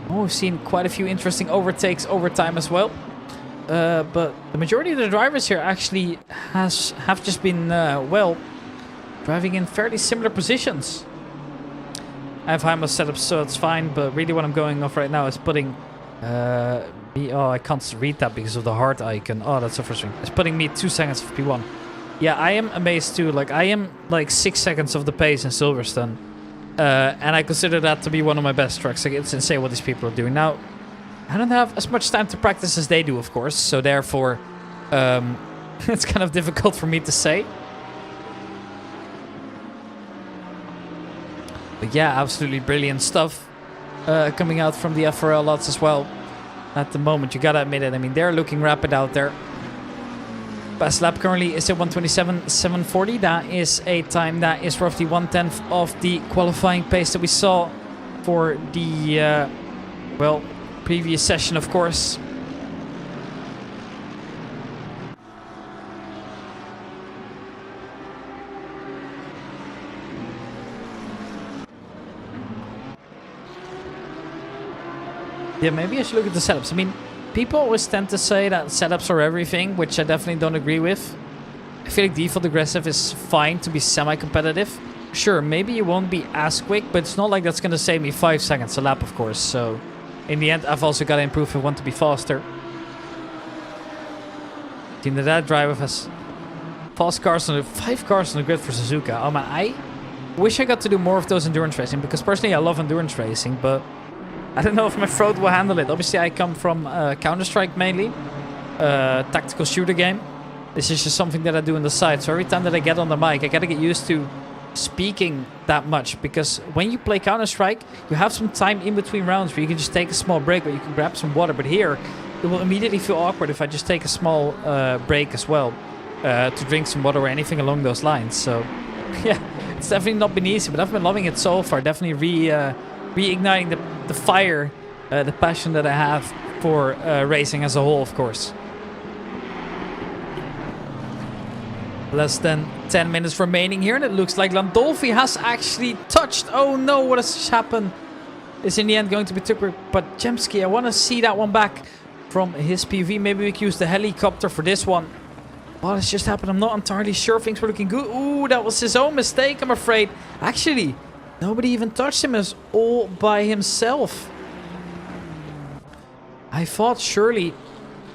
we've seen quite a few interesting overtakes over time as well. But the majority of the drivers here actually have just been, well, driving in fairly similar positions. I have Heimos set up, so it's fine. But really what I'm going off right now is putting... oh, I can't read that because of the heart icon. Oh, that's so frustrating. It's putting me 2 seconds of P1. Yeah, I am amazed too. Like, I am like 6 seconds of the pace in Silverstone. And I consider that to be one of my best tracks. Like, it's insane what these people are doing. Now, I don't have as much time to practice as they do, of course. So therefore, it's kind of difficult for me to say. But yeah, absolutely brilliant stuff coming out from the FRL lots as well. At the moment, you gotta admit it. I mean, they're looking rapid out there. Best lap currently is at 1:27.740. That is a time that is roughly 1/10 of the qualifying pace that we saw for the, well, previous session, of course. Yeah, maybe I should look at the setups. I mean, people always tend to say that setups are everything, which I definitely don't agree with. I feel like default aggressive is fine to be semi-competitive. Sure, maybe you won't be as quick, but it's not like that's going to save me 5 seconds a lap, of course. So, in the end, I've also got to improve if I want to be faster. Team that driver has fast cars on the 5 cars on the grid for Suzuka. Oh man, I wish I got to do more of those endurance racing, because personally I love endurance racing, but I don't know if my throat will handle it. Obviously, I come from Counter-Strike mainly. Tactical shooter game. This is just something that I do on the side. So every time that I get on the mic, I gotta get used to speaking that much. Because when you play Counter-Strike, you have some time in between rounds where you can just take a small break or you can grab some water. But here, it will immediately feel awkward if I just take a small break as well. To drink some water or anything along those lines. So, yeah, it's definitely not been easy. But I've been loving it so far. Definitely reigniting the fire, the passion that I have for racing as a whole, of course. Less than 10 minutes remaining here, and it looks like Landolfi has actually touched. Oh no, what has just happened? Is in the end going to be Tucker, but Jemski, I want to see that one back from his PV. Maybe we can use the helicopter for this one. What has just happened? I'm not entirely sure. Things were looking good. Ooh, that was his own mistake, I'm afraid. Actually, nobody even touched him. As all by himself. I thought surely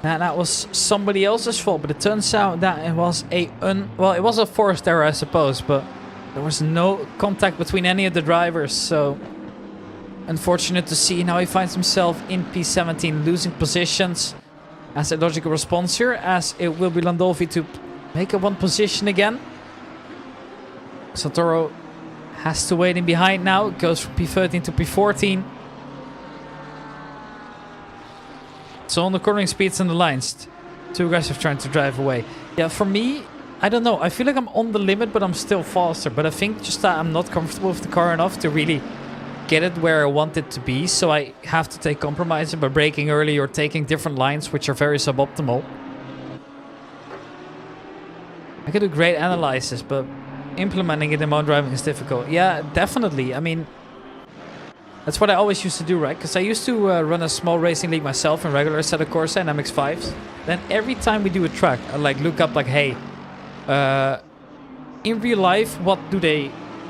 that was somebody else's fault, but it turns out that it was well, it was a forced error, I suppose, but there was no contact between any of the drivers, so unfortunate to see. Now he finds himself in P17, losing positions as a logical response here, as it will be Landolfi to make a one position again. Santoro has to wait in behind now. It goes from P13 to P14. So on the cornering speeds and the lines, too aggressive trying to drive away. Yeah, for me, I don't know. I feel like I'm on the limit, but I'm still faster. But I think just that I'm not comfortable with the car enough to really get it where I want it to be. So I have to take compromises by braking early or taking different lines, which are very suboptimal. I can do great analysis, but implementing it in my own driving is difficult. Yeah, definitely. I mean, that's what I always used to do, right? Because I used to run a small racing league myself in regular Assetto Corsa and MX-5s. Then every time we do a track, I like look up like, hey, in real life, what do they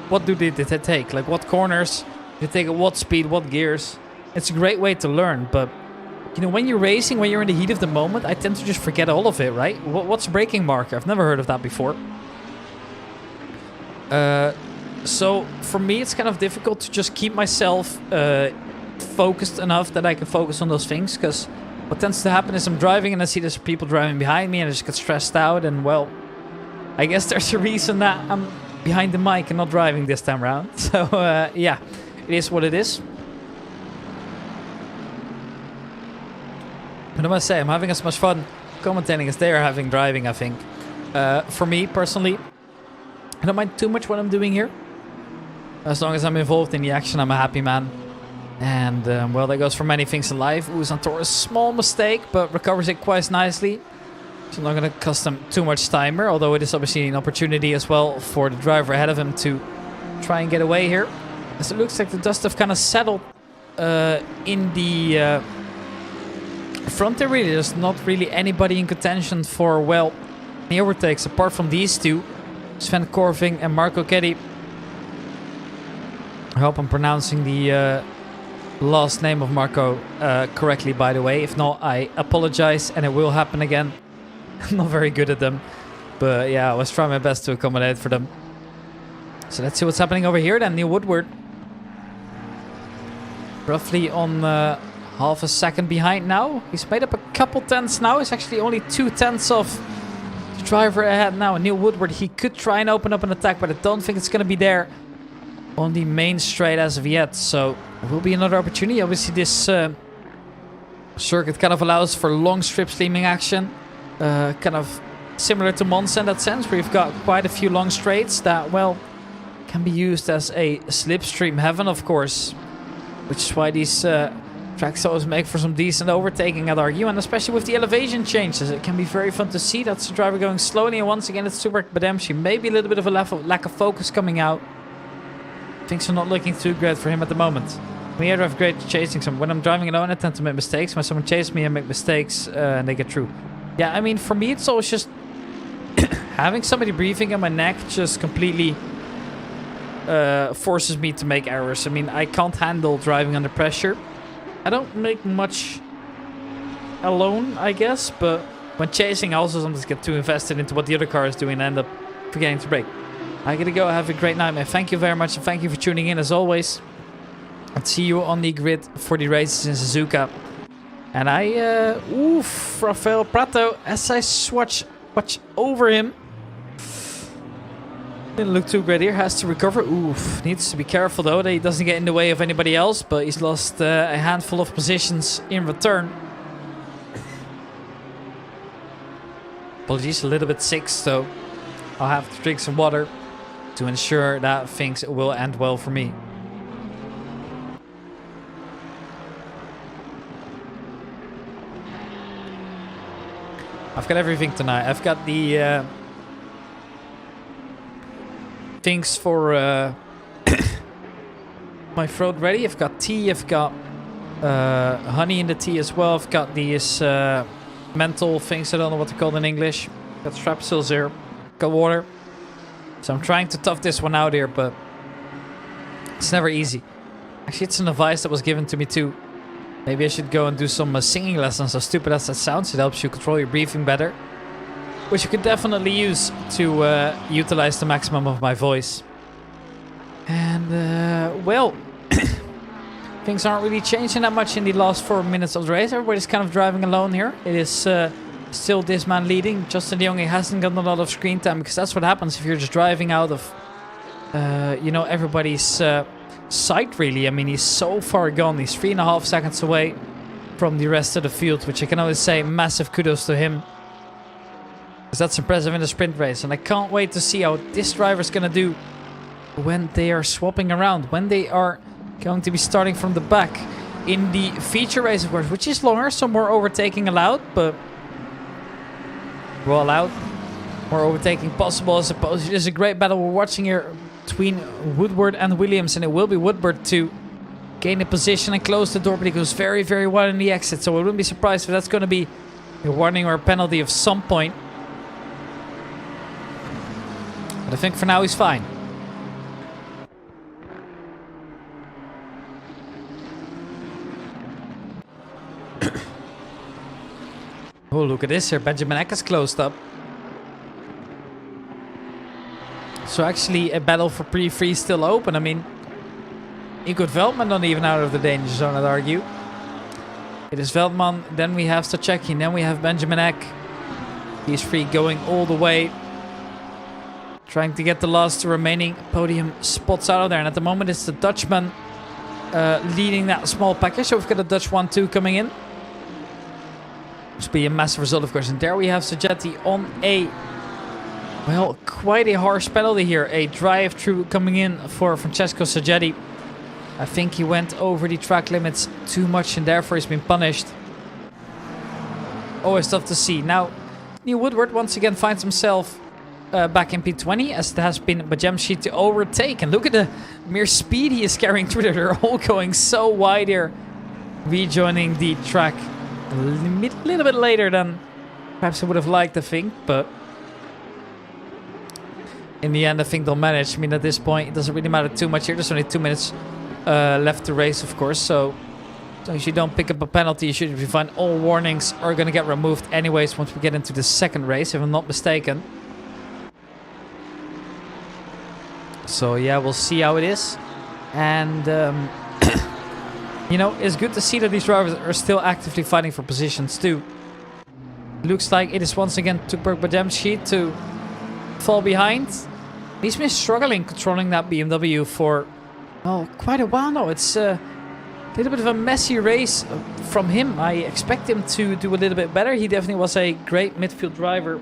take? Like what corners? They take at what speed, what gears? It's a great way to learn, but you know, when you're racing, when you're in the heat of the moment, I tend to just forget all of it, right? What's braking marker? I've never heard of that before. So for me, it's kind of difficult to just keep myself focused enough that I can focus on those things. Because what tends to happen is I'm driving and I see there's people driving behind me and I just get stressed out. And well, I guess there's a reason that I'm behind the mic and not driving this time around. So yeah, it is what it is. But I must say, I'm having as much fun commentating as they are having driving, I think. For me, personally, I don't mind too much what I'm doing here. As long as I'm involved in the action, I'm a happy man. And, well, that goes for many things in life. Uzantor, a small mistake, but recovers it quite nicely. So I'm not going to cost him too much time here, although it is obviously an opportunity as well for the driver ahead of him to try and get away here. As it looks like the dust have kind of settled in the front there. Really, there's not really anybody in contention for, well, the overtakes apart from these two, Sven Corving and Marco Keddy. I hope I'm pronouncing the last name of Marco correctly, by the way. If not, I apologize, and it will happen again. I'm not very good at them, but yeah, I was trying my best to accommodate for them. So let's see what's happening over here then. Neil Woodward roughly on half a second behind now. He's made up a couple tenths now. He's actually only 2 tenths off the driver ahead now. Neil Woodward, he could try and open up an attack, but I don't think it's going to be there on the main straight as of yet. So there will be another opportunity. Obviously this circuit kind of allows for long strip streaming action. Kind of similar to Monza in that sense, where you've got quite a few long straights that, well, can be used as a slipstream heaven, of course. Which is why these tracks always make for some decent overtaking, I'd argue. And especially with the elevation changes, it can be very fun to see. That's the driver going slowly. And once again, it's Super Bademshi. Maybe a little bit of a lack of focus coming out. Things are not looking too great for him at the moment. We either have great chasing someone. When I'm driving alone, I tend to make mistakes. When someone chases me, I make mistakes and they get through. Yeah, I mean, for me, it's always just having somebody breathing in my neck just completely forces me to make errors. I mean, I can't handle driving under pressure. I don't make much alone, I guess, but when chasing, I also sometimes get too invested into what the other car is doing and end up forgetting to brake. I gotta go. Have a great night, man. Thank you very much, and thank you for tuning in as always. I'll see you on the grid for the races in Suzuka. And Rafael Prato, as I watch over him. Didn't look too great here, has to recover. Needs to be careful though that he doesn't get in the way of anybody else, but he's lost a handful of positions in return. Apologies, a little bit sick, so I'll have to drink some water to ensure that things will end well for me. I've got everything tonight. I've got the things for my throat ready. I've got tea. I've got honey in the tea as well. I've got these mental things. I don't know what they're called in English. Got strepsils here. Got water. So I'm trying to tough this one out here, but it's never easy. Actually, it's an advice that was given to me too. Maybe I should go and do some singing lessons. As stupid as that sounds, it helps you control your breathing better. Which you could definitely use to utilize the maximum of my voice. And, well, things aren't really changing that much in the last 4 minutes of the race. Everybody's kind of driving alone here. It is still this man leading. Justin de Jong hasn't gotten a lot of screen time, because that's what happens if you're just driving out of, you know, everybody's sight, really. I mean, he's so far gone. He's 3.5 seconds away from the rest of the field, which I can always say massive kudos to him. Because that's impressive in a sprint race. And I can't wait to see how this driver's going to do when they are swapping around. When they are going to be starting from the back in the feature race, of course, which is longer. So more overtaking allowed, but we're allowed. More overtaking possible, I suppose. It is a great battle we're watching here between Woodward and Williams. And it will be Woodward to gain a position and close the door. But he goes very, very wide in the exit. So I wouldn't be surprised if that's going to be a warning or a penalty of some point. But I think for now he's fine. Oh, look at this here. Benjamin Eck is closed up. So actually a battle for pre-free still open. I mean, Igor Veldman not even out of the danger zone, I'd argue. It is Veldman, then we have Stachecki, then we have Benjamin Eck. He's free going all the way. Trying to get the last remaining podium spots out of there. And at the moment it's the Dutchman leading that small package. So we've got a Dutch 1-2 coming in. Must be a massive result, of course. And there we have Sogetti on a, well, quite a harsh penalty here. A drive-through coming in for Francesco Sogetti. I think he went over the track limits too much and therefore he's been punished. Always tough to see. Now, Neil Woodward once again finds himself back in P20 as it has been Bajemski to overtake. And look at the mere speed he is carrying through there. They're all going so wide here. Rejoining the track a little bit later than perhaps I would have liked, I think. But in the end, I think they'll manage. I mean, at this point, it doesn't really matter too much here. There's only 2 minutes left to race, of course. So if you don't pick up a penalty, you should be fine. All warnings are going to get removed anyways once we get into the second race, if I'm not mistaken. So yeah, we'll see how it is. And you know, it's good to see that these drivers are still actively fighting for positions too. Looks like it is once again Tupert Bajemski to fall behind. He's been struggling controlling that BMW for, well, quite a while now. It's a little bit of a messy race from him. I expect him to do a little bit better. He definitely was a great midfield driver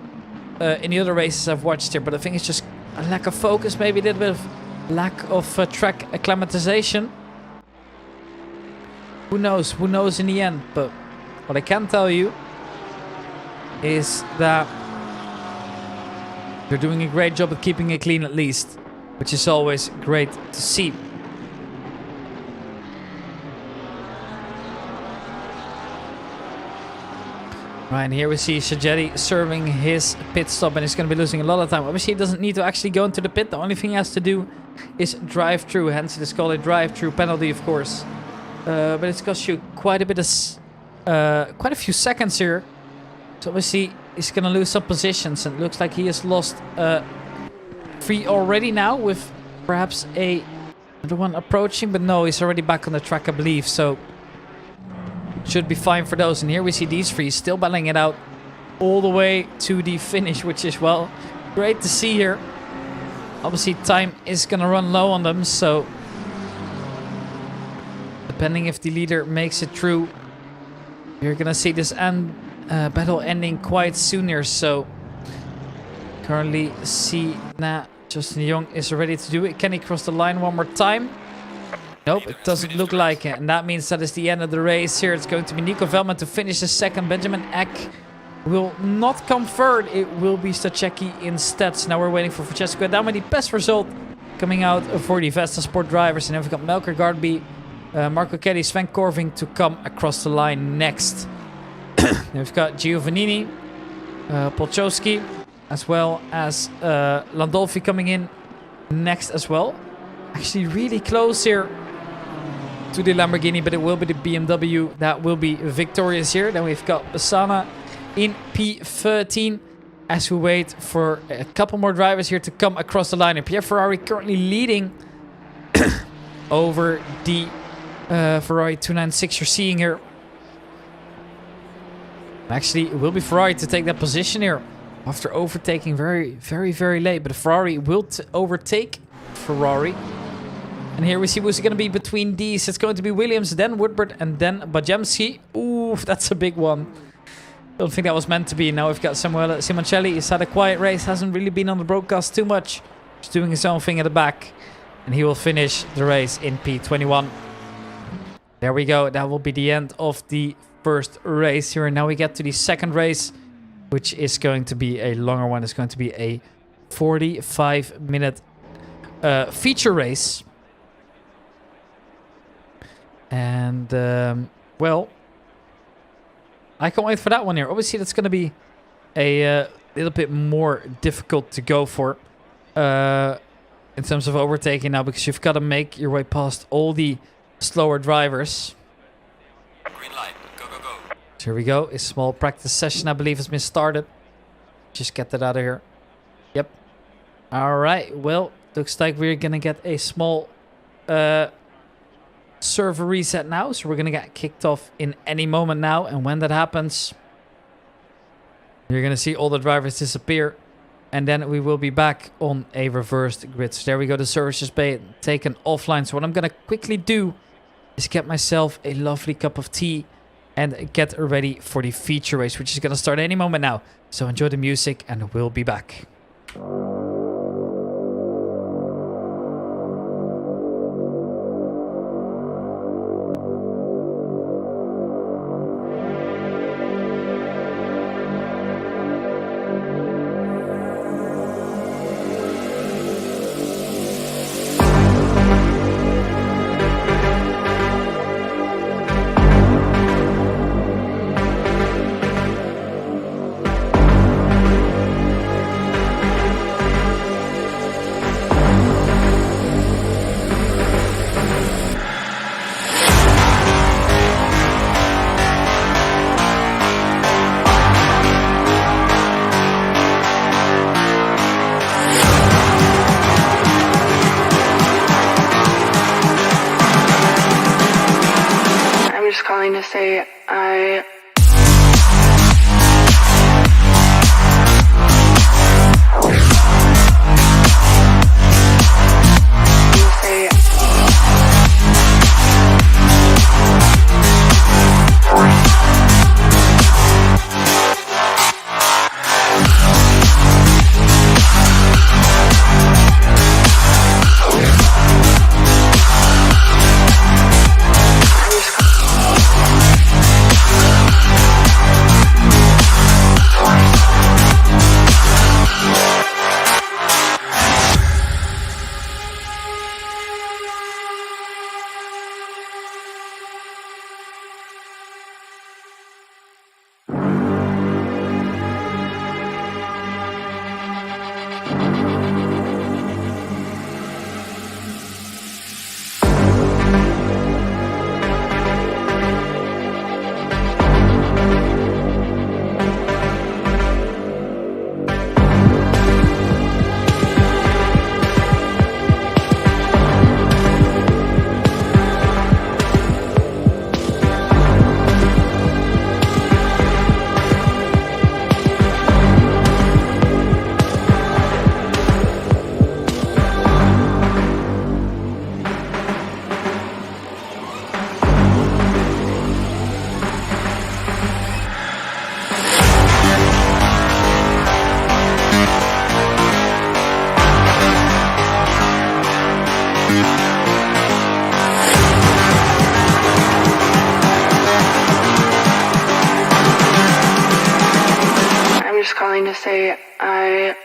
in the other races I've watched here, but I think it's just a lack of focus, maybe a little bit of lack of track acclimatization. Who knows? Who knows in the end? But what I can tell you is that they're doing a great job at keeping it clean at least, which is always great to see. Right, and here we see Sogetti serving his pit stop, and he's going to be losing a lot of time. Obviously, he doesn't need to actually go into the pit. The only thing he has to do is drive through. Hence, it is called a drive-through penalty, of course. But it's cost you quite a bit of, quite a few seconds here. So obviously, he's going to lose some positions, and it looks like he has lost 3 already now, with perhaps another one approaching. But no, he's already back on the track, I believe. So should be fine for those. And here we see these 3 still battling it out all the way to the finish, which is, well, great to see here. Obviously, time is going to run low on them, so depending if the leader makes it through, you're going to see this battle ending quite soon here. So currently see that Justin de Jong is ready to do it. Can he cross the line one more time? Nope, it doesn't look like it. And that means that is the end of the race here. It's going to be Nico Velman to finish the second. Benjamin Eck will not come third. It will be Stachecki instead. So now we're waiting for Francesco Adamo, the best result coming out for the VESTASPORT drivers. And then we've got Melker Gardby, Marco Kelly, Sven Corving to come across the line next. Then we've got Giovannini, Polchowski, as well as Landolfi coming in next as well. Actually really close here to the Lamborghini, but it will be the BMW that will be victorious here. Then we've got Bassana in P13 as we wait for a couple more drivers here to come across the line. And Pierre Ferrari currently leading over the Ferrari 296 you're seeing here. Actually, it will be Ferrari to take that position here after overtaking very late. But Ferrari will overtake Ferrari. And here we see who's going to be between these. It's going to be Williams, then Woodward, and then Bajemski. Ooh, that's a big one. Don't think that was meant to be. Now we've got Samuele Simoncelli. He's had a quiet race. Hasn't really been on the broadcast too much. Just doing his own thing at the back. And he will finish the race in P21. There we go. That will be the end of the first race here. And now we get to the second race, which is going to be a longer one. It's going to be a 45-minute feature race. And, well, I can't wait for that one here. Obviously, that's going to be a little bit more difficult to go for in terms of overtaking now, because you've got to make your way past all the slower drivers. Green light. Go, go, go. So here we go. A small practice session, I believe, has been started. Just get that out of here. Yep. All right. Well, looks like we're going to get a small server reset now. So we're going to get kicked off in any moment now. And when that happens, you're going to see all the drivers disappear. And then we will be back on a reversed grid. So there we go. The server's just been taken offline. So what I'm going to quickly do is get myself a lovely cup of tea. and get ready for the feature race, which is going to start any moment now. So enjoy the music and we'll be back. just calling to say I... just calling to say I...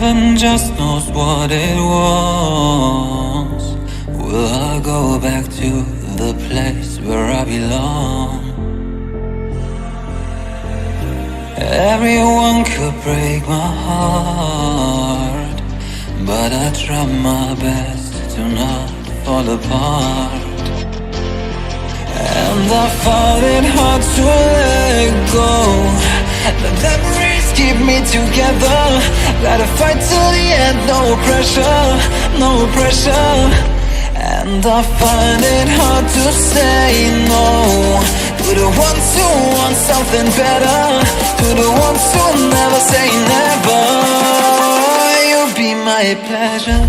Heaven just knows what it was. Will I go back to the place where I belong? Everyone could break my heart, but I try my best to not fall apart. And I found it hard to let go. The memories keep me together. Gotta fight till the end, no pressure, no pressure. And I find it hard to say no to the ones who want something better, to the ones who never say never. You'll be my pleasure.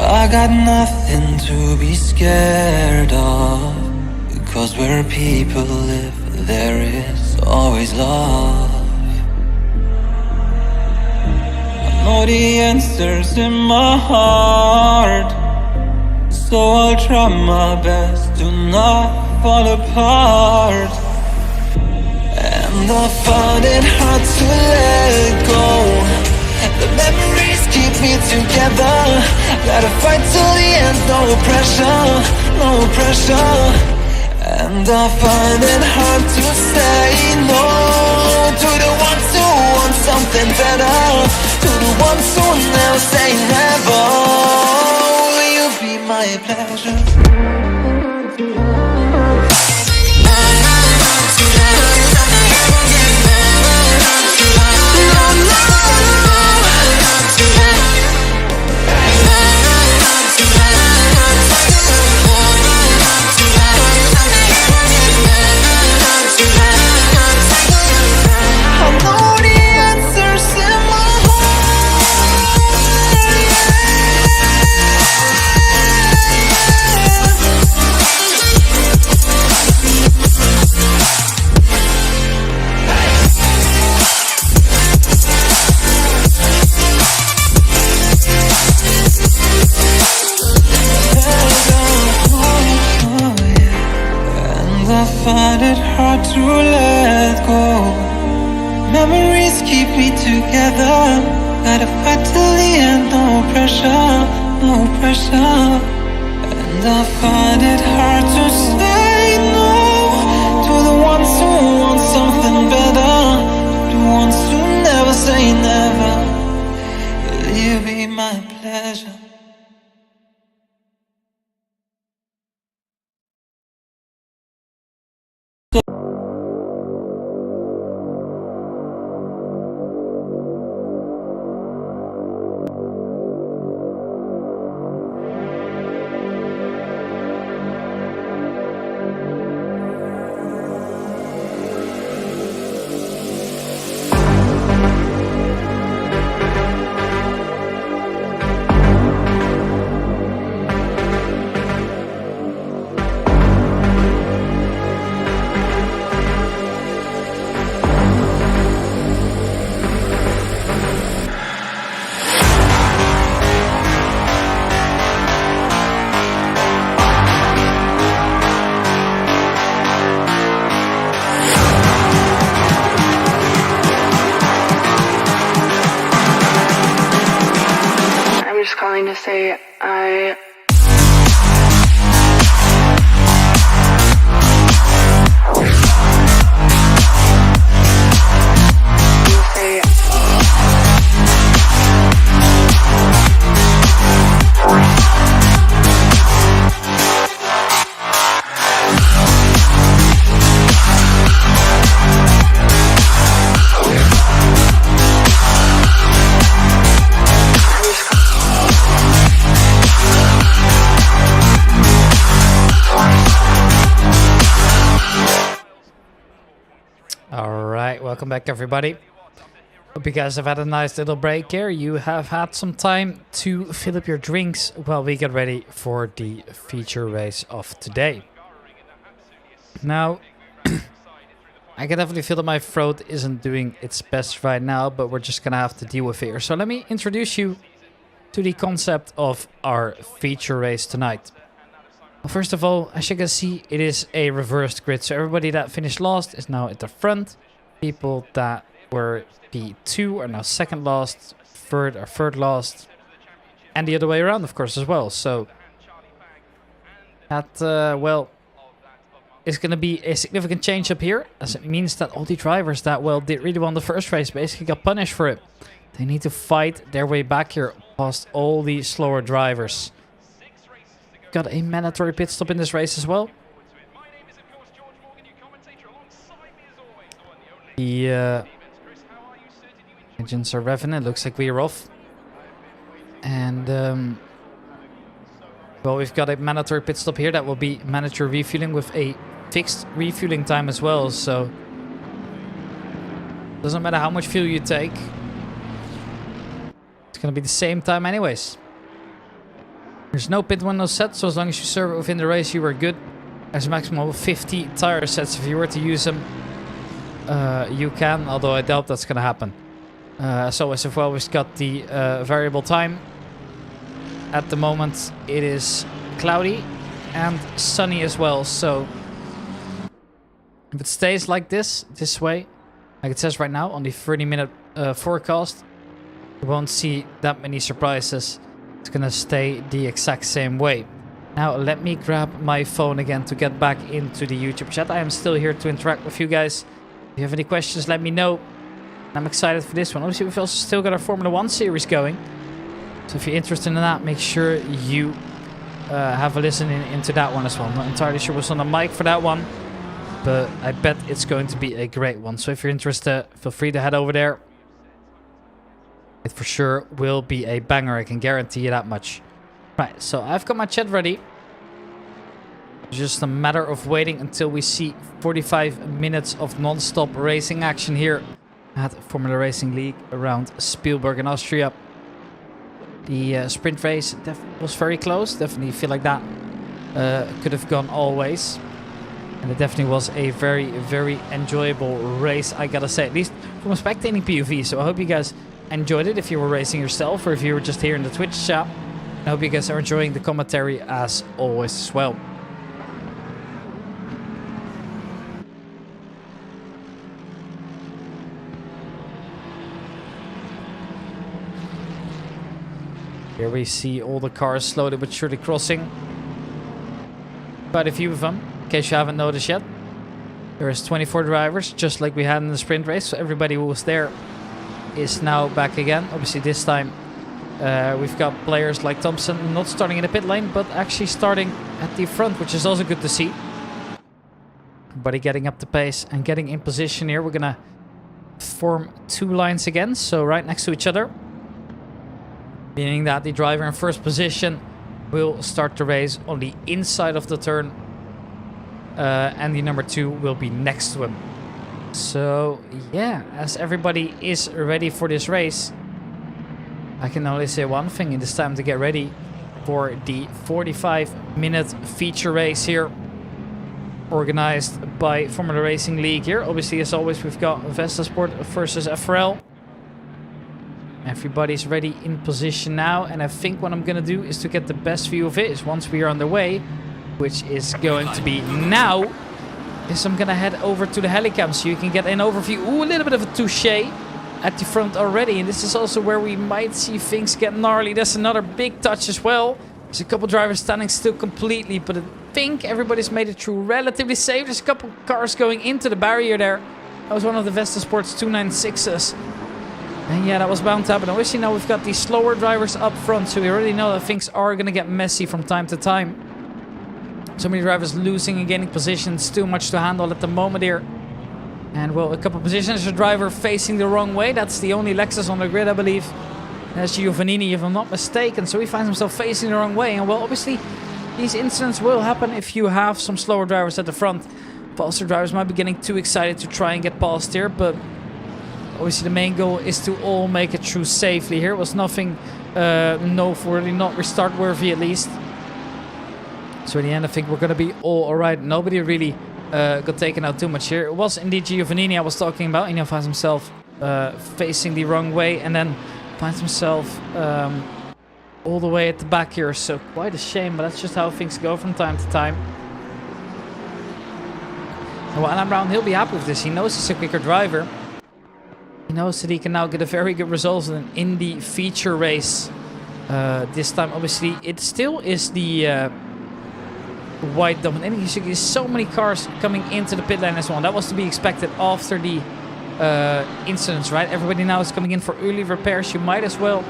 I got nothing to be scared of, because where people live, there is always love. I know the answers in my heart, so I'll try my best to not fall apart. And I found it hard to let go. The memories keep me together. Gotta fight till the end, no pressure, no pressure. And I find it hard to say no to the ones who want something better, to the ones who never say never. Will you be my pleasure? Find it hard to let go. Memories keep me together. Gotta fight till the end, no pressure, no pressure. And I find it hard to say no to the ones who want something better, the ones who never say never. Will you be my pleasure? Calling to say I Welcome back, everybody. Hope you guys have had a nice little break here. You have had some time to fill up your drinks while we get ready for the feature race of today. Now, I can definitely feel that my throat isn't doing its best right now, but we're just going to have to deal with it here. So let me introduce you to the concept of our feature race tonight. Well, first of all, as you can see, it is a reversed grid. So everybody that finished last is now at the front. People that were P2 are now second last, third are third last, and the other way around, of course, as well. So that, well, is going to be a significant change up here, as it means that all the drivers that, well, did really well in the first race basically got punished for it. They need to fight their way back here past all the slower drivers. Got a mandatory pit stop in this race as well. The engines are revving. It looks like we are off. And, well, we've got a mandatory pit stop here that will be mandatory refueling with a fixed refueling time as well. So, doesn't matter how much fuel you take. It's going to be the same time anyways. There's no pit window set, so as long as you serve it within the race, you are good. There's a maximum of 50 tire sets. If you were to use them, you can, although I doubt that's going to happen. As always, as well, we've got the variable time. At the moment, it is cloudy and sunny as well. So, if it stays like this way, like it says right now on the 30-minute forecast, you won't see that many surprises. It's going to stay the exact same way. Now, let me grab my phone again to get back into the YouTube chat. I am still here to interact with you guys. If you have any questions, let me know. I'm excited for this one. Obviously, we've also still got our Formula 1 series going. So if you're interested in that, make sure you have a listen into that one as well. I'm not entirely sure what's on the mic for that one, but I bet it's going to be a great one. So if you're interested, feel free to head over there. It for sure will be a banger, I can guarantee you that much. Right, so I've got my chat ready. Just a matter of waiting until we see 45 minutes of non-stop racing action here at Formula Racing League around Spielberg in Austria. The sprint race was very close. Definitely feel like that could have gone all ways. And it definitely was a very, very enjoyable race, I gotta say. At least from a spectating POV. So I hope you guys enjoyed it if you were racing yourself or if you were just here in the Twitch chat. I hope you guys are enjoying the commentary as always as well. Here we see all the cars slowly but surely crossing. Quite a few of them, in case you haven't noticed yet. There is 24 drivers, just like we had in the sprint race. So everybody who was there is now back again. Obviously this time we've got players like Thompson not starting in the pit lane, but actually starting at the front, which is also good to see. Everybody getting up the pace and getting in position here. We're going to form two lines again, so right next to each other. Meaning that the driver in first position will start the race on the inside of the turn. And the number 2 will be next to him. So, yeah, as everybody is ready for this race, I can only say one thing. It is time to get ready for the 45-minute feature race here. Organized by Formula Racing League here. Obviously, as always, we've got VESTASPORT versus FRL. Everybody's ready in position now, and I think what I'm going to do is to get the best view of it is once we are on the way, which is going to be now, is I'm going to head over to the helicam so you can get an overview. Ooh, a little bit of a touche at the front already, and this is also where we might see things get gnarly. There's another big touch as well. There's a couple drivers standing still completely, but I think everybody's made it through relatively safe. There's a couple cars going into the barrier there. That was one of the VESTASPORT's 296s. And yeah, that was bound to happen. Obviously now we've got these slower drivers up front, so we already know that things are going to get messy from time to time. So many drivers losing and gaining positions, too much to handle at the moment here. And well, a couple positions, a driver facing the wrong way. That's the only Lexus on the grid, I believe. That's Giovannini, if I'm not mistaken. So he finds himself facing the wrong way. And well, obviously, these incidents will happen if you have some slower drivers at the front. Faster drivers might be getting too excited to try and get past here, but Obviously, the main goal is to all make it through safely. Here was nothing noteworthy, not restart worthy at least. So in the end, I think we're going to be all alright. Nobody really got taken out too much here. It was indeed Giovannini I was talking about. He finds himself facing the wrong way and then finds himself all the way at the back here. So quite a shame, but that's just how things go from time to time. And while I'm around, he'll be happy with this. He knows he's a quicker driver. He knows that he can now get a very good result in the feature race. This time, obviously, it still is the white dominating. You see so many cars coming into the pit lane as well. That was to be expected after the incidents, right? Everybody now is coming in for early repairs. You might as well.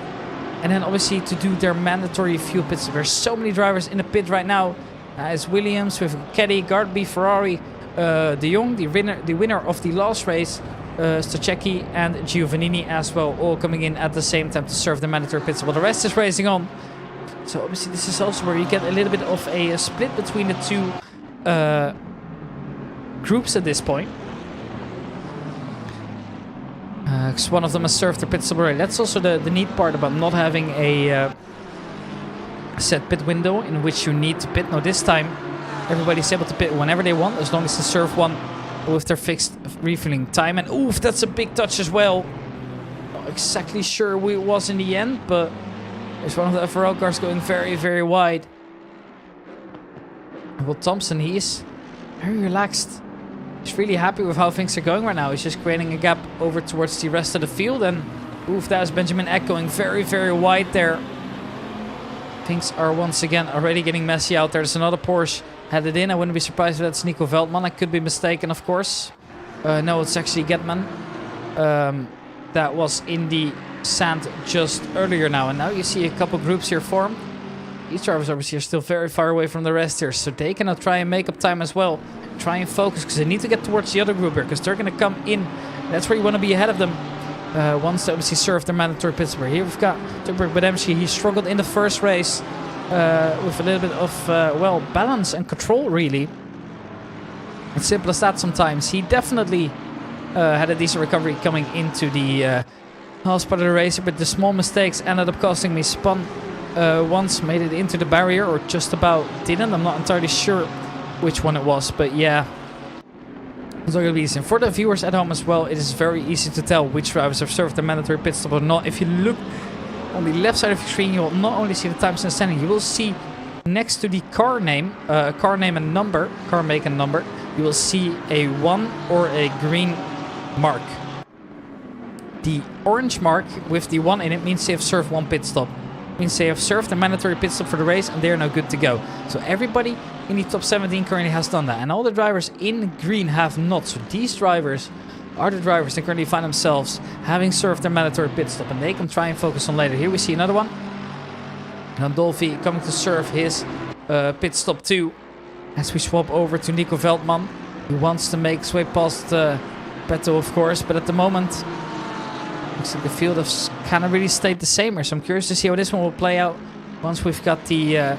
And then, obviously, to do their mandatory fuel pits. There's so many drivers in the pit right now. It's Williams with Caddy, Gartby, Ferrari, De Jong, the winner of the last race. Stachecki and Giovannini as well, all coming in at the same time to serve the mandatory pits while the rest is racing on. So obviously this is also where you get a little bit of a split between the two groups at this point. Because one of them has served their pit stop already. That's also the neat part about not having a set pit window in which you need to pit. Now this time everybody's able to pit whenever they want, as long as they serve one with their fixed refilling time. And oof, that's a big touch as well. Not exactly sure who it was in the end, but there's one of the FRL cars going very, very wide. Well, Thompson, he's very relaxed. He's really happy with how things are going right now. He's just creating a gap over towards the rest of the field. And oof, that is Benjamin Eck going very, very wide there. Things are once again already getting messy out there. There's another Porsche headed in. I wouldn't be surprised if that's Nico Veldman. I could be mistaken, of course. No, it's actually Getman. That was in the sand just earlier now. And now you see a couple groups here formed. These drivers obviously are still very far away from the rest here. So they cannot try and make up time as well. Try and focus because they need to get towards the other group here. Because they're going to come in. That's where you want to be ahead of them. Once they obviously serve their mandatory pits. Here we've got Tugberg Bademski. He struggled in the first race. With a little bit of, well, balance and control, really. It's simple as that sometimes. He definitely had a decent recovery coming into the last part of the race, but the small mistakes ended up costing me. Spun once, made it into the barrier, or just about didn't. I'm not entirely sure which one it was, but yeah. It's not going to be easy. And for the viewers at home as well, it is very easy to tell which drivers have served the mandatory pit stop or not. If you look on the left side of your screen, you will not only see the times and standing, you will see next to the car name and number, car make and number, you will see a 1 or a green mark. The orange mark with the 1 in it means they have served one pit stop. It means they have served the mandatory pit stop for the race and they are now good to go. So everybody in the top 17 currently has done that. And all the drivers in green have not. So these drivers are the drivers that currently find themselves having served their mandatory pit stop, and they can try and focus on later. Here we see another one. Landolfi coming to serve his pit stop too. As we swap over to Nico Veldman. He wants to make his way past Beto, of course, but at the moment looks like the field has kind of really stayed the same here. So I'm curious to see how this one will play out once we've got the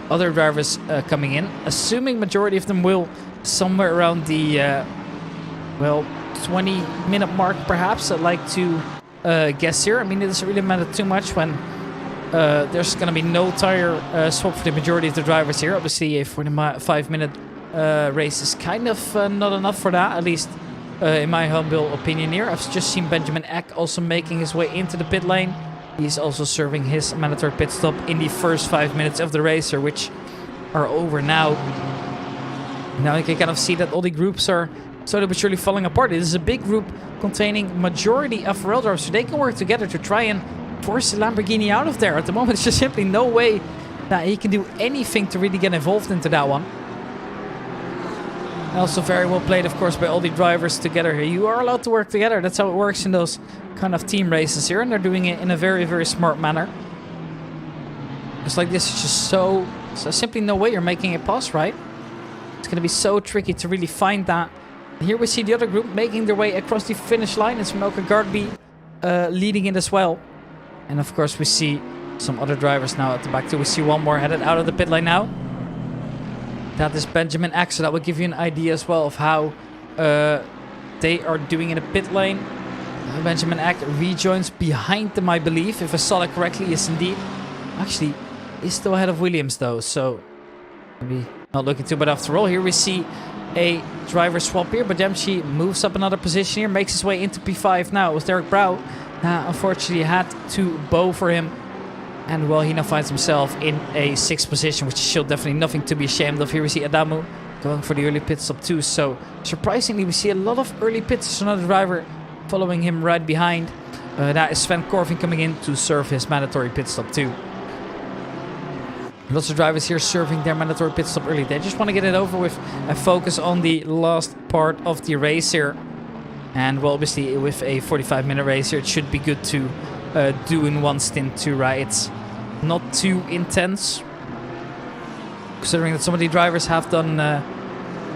other drivers coming in. Assuming majority of them will somewhere around the well, 20-minute mark perhaps. I'd like to guess here. I mean, it doesn't really matter too much when there's going to be no tire swap for the majority of the drivers here. Obviously a 45-minute race is kind of not enough for that, at least in my humble opinion here. I've just seen Benjamin Eck also making his way into the pit lane. He's also serving his mandatory pit stop in the first 5 minutes of the race, which are over now. Now you can kind of see that all the groups are slowly but surely falling apart. This is a big group containing majority of FRL drivers, so they can work together to try and force the Lamborghini out of there. At the moment, there's just simply no way that he can do anything to really get involved into that one. Also very well played, of course, by all the drivers together here. You are allowed to work together. That's how it works in those kind of team races here, and they're doing it in a very, very smart manner. Just like this, it's just so simply no way you're making it pass, right? It's going to be so tricky to really find that. Here we see the other group making their way across the finish line. It's Melker Gardby leading it as well. And of course we see some other drivers now at the back too. We see one more headed out of the pit lane now. That is Benjamin Eck, so that will give you an idea as well of how they are doing in the pit lane. Benjamin Eck rejoins behind them, I believe. If I saw it correctly, yes indeed. Actually, he's still ahead of Williams though, so maybe not looking too bad after all. Here we see a driver swap here, but Dempsey moves up another position here, makes his way into P5 now. It was Derek Brow. Unfortunately, had to bow for him. And well, he now finds himself in a 6th position, which is still definitely nothing to be ashamed of. Here we see Adamu going for the early pit stop too. So surprisingly, we see a lot of early pits. There's another driver following him right behind. That is Sven Corvin coming in to serve his mandatory pit stop too. Lots of drivers here serving their mandatory pit stop early. They just want to get it over with and focus on the last part of the race here. And well, obviously with a 45-minute race here, it should be good to do in one stint too, right? It's not too intense, considering that some of the drivers have done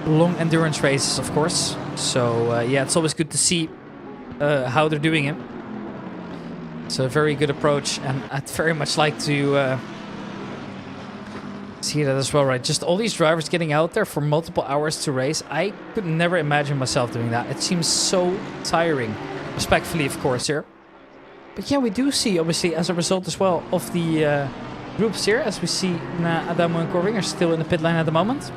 long endurance races, of course. So yeah, it's always good to see how they're doing it. It's a very good approach, and I'd very much like to see that as well, right? Just all these drivers getting out there for multiple hours to race. I could never imagine myself doing that. It seems so tiring. Respectfully, of course, here. But yeah, we do see, obviously, as a result as well of the groups here, as we see Adamo and Corvin are still in the pit lane at the moment.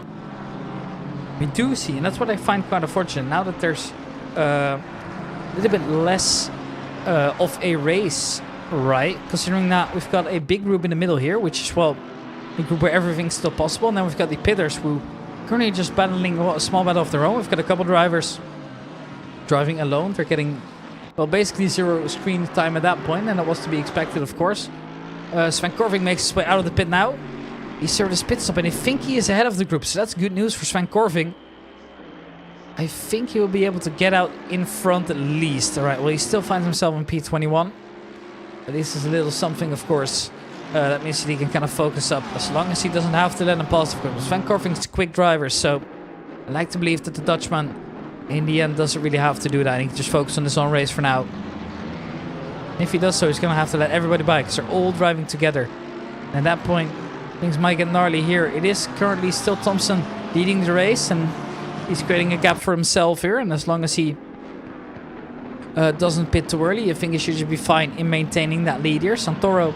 We do see, and that's what I find quite unfortunate, now that there's a little bit less of a race, right? Considering that we've got a big group in the middle here, which is, well, a group where everything's still possible. And then we've got the pitters who currently just battling a small battle of their own. We've got a couple drivers driving alone. They're getting, well, basically 0 screen time at that point, and that was to be expected, of course. Sven Corvin makes his way out of the pit now. He served his pit stop, and I think he is ahead of the group, so that's good news for Sven Corvin. I think he will be able to get out in front at least. All right, well, he still finds himself in P21. But this is a little something, of course. That means that he can kind of focus up, as long as he doesn't have to let him pass the group. Sven Corvin's a quick driver, so I like to believe that the Dutchman in the end doesn't really have to do that. He can just focus on his own race for now. If he does so, he's going to have to let everybody by, because they're all driving together. And at that point, things might get gnarly here. It is currently still Thompson leading the race, and he's creating a gap for himself here. And as long as he doesn't pit too early, I think he should just be fine in maintaining that lead here. Santoro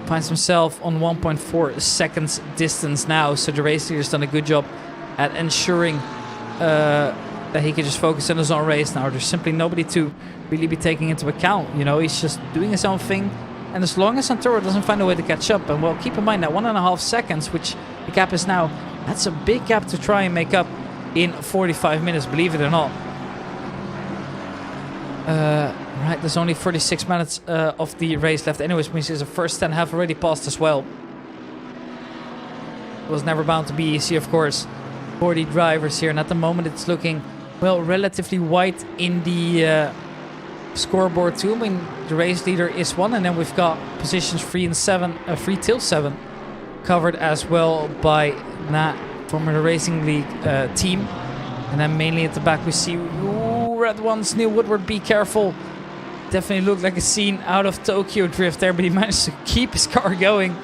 finds himself on 1.4 seconds distance now, so the race leader's done a good job at ensuring that he can just focus on his own race now. There's simply nobody to really be taking into account. You know, he's just doing his own thing, and as long as Santoro doesn't find a way to catch up, and well, keep in mind that 1.5 seconds, which the gap is now, that's a big gap to try and make up in 45 minutes, believe it or not. Right, there's only 46 minutes of the race left anyways, which means the first 10 have already passed as well. It was never bound to be easy, of course, for the drivers here, and at the moment it's looking, well, relatively white in the scoreboard too. I mean, the race leader is 1, and then we've got positions 3 and 7, 3 till 7 covered as well by Nat Formula Racing League team. And then mainly at the back we see red ones, Neil Woodward, be careful. Definitely looked like a scene out of Tokyo Drift there, but he managed to keep his car going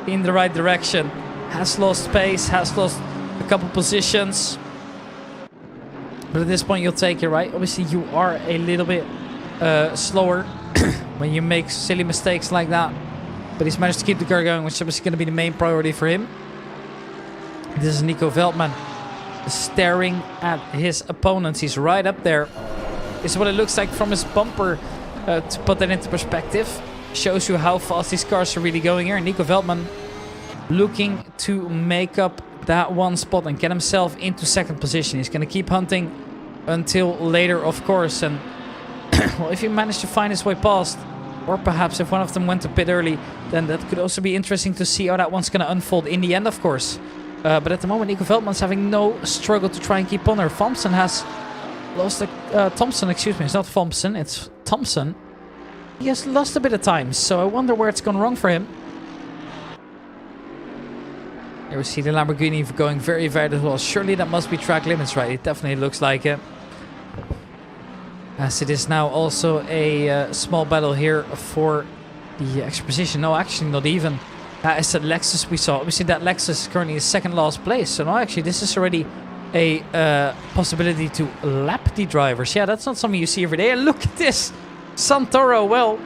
in the right direction. Has lost pace, has lost a couple positions. But at this point you'll take it, right? Obviously you are a little bit slower when you make silly mistakes like that. But he's managed to keep the car going, which is obviously going to be the main priority for him. This is Nico Veldman staring at his opponents. He's right up there. This is what it looks like from his bumper. To put that into perspective, shows you how fast these cars are really going here. Nico Veldman looking to make up that one spot and get himself into 2nd position. He's going to keep hunting until later, of course. And well, if he managed to find his way past, or perhaps if one of them went to pit early, then that could also be interesting to see how that one's going to unfold in the end, of course. But at the moment, Nico Veldman's having no struggle to try and keep on there. Thompson has lost Thompson, excuse me, it's not Thompson, it's Thompson. He has lost a bit of time, so I wonder where it's gone wrong for him. Here we see the Lamborghini going very, very well. Surely that must be track limits, right? It definitely looks like it. As it is now also a small battle here for the extra position. No, actually not even. That is that Lexus we saw. We see that Lexus is currently in 2nd last place. So no, actually this is already a possibility to lap the drivers. Yeah, that's not something you see every day. And look at this. Santoro, well,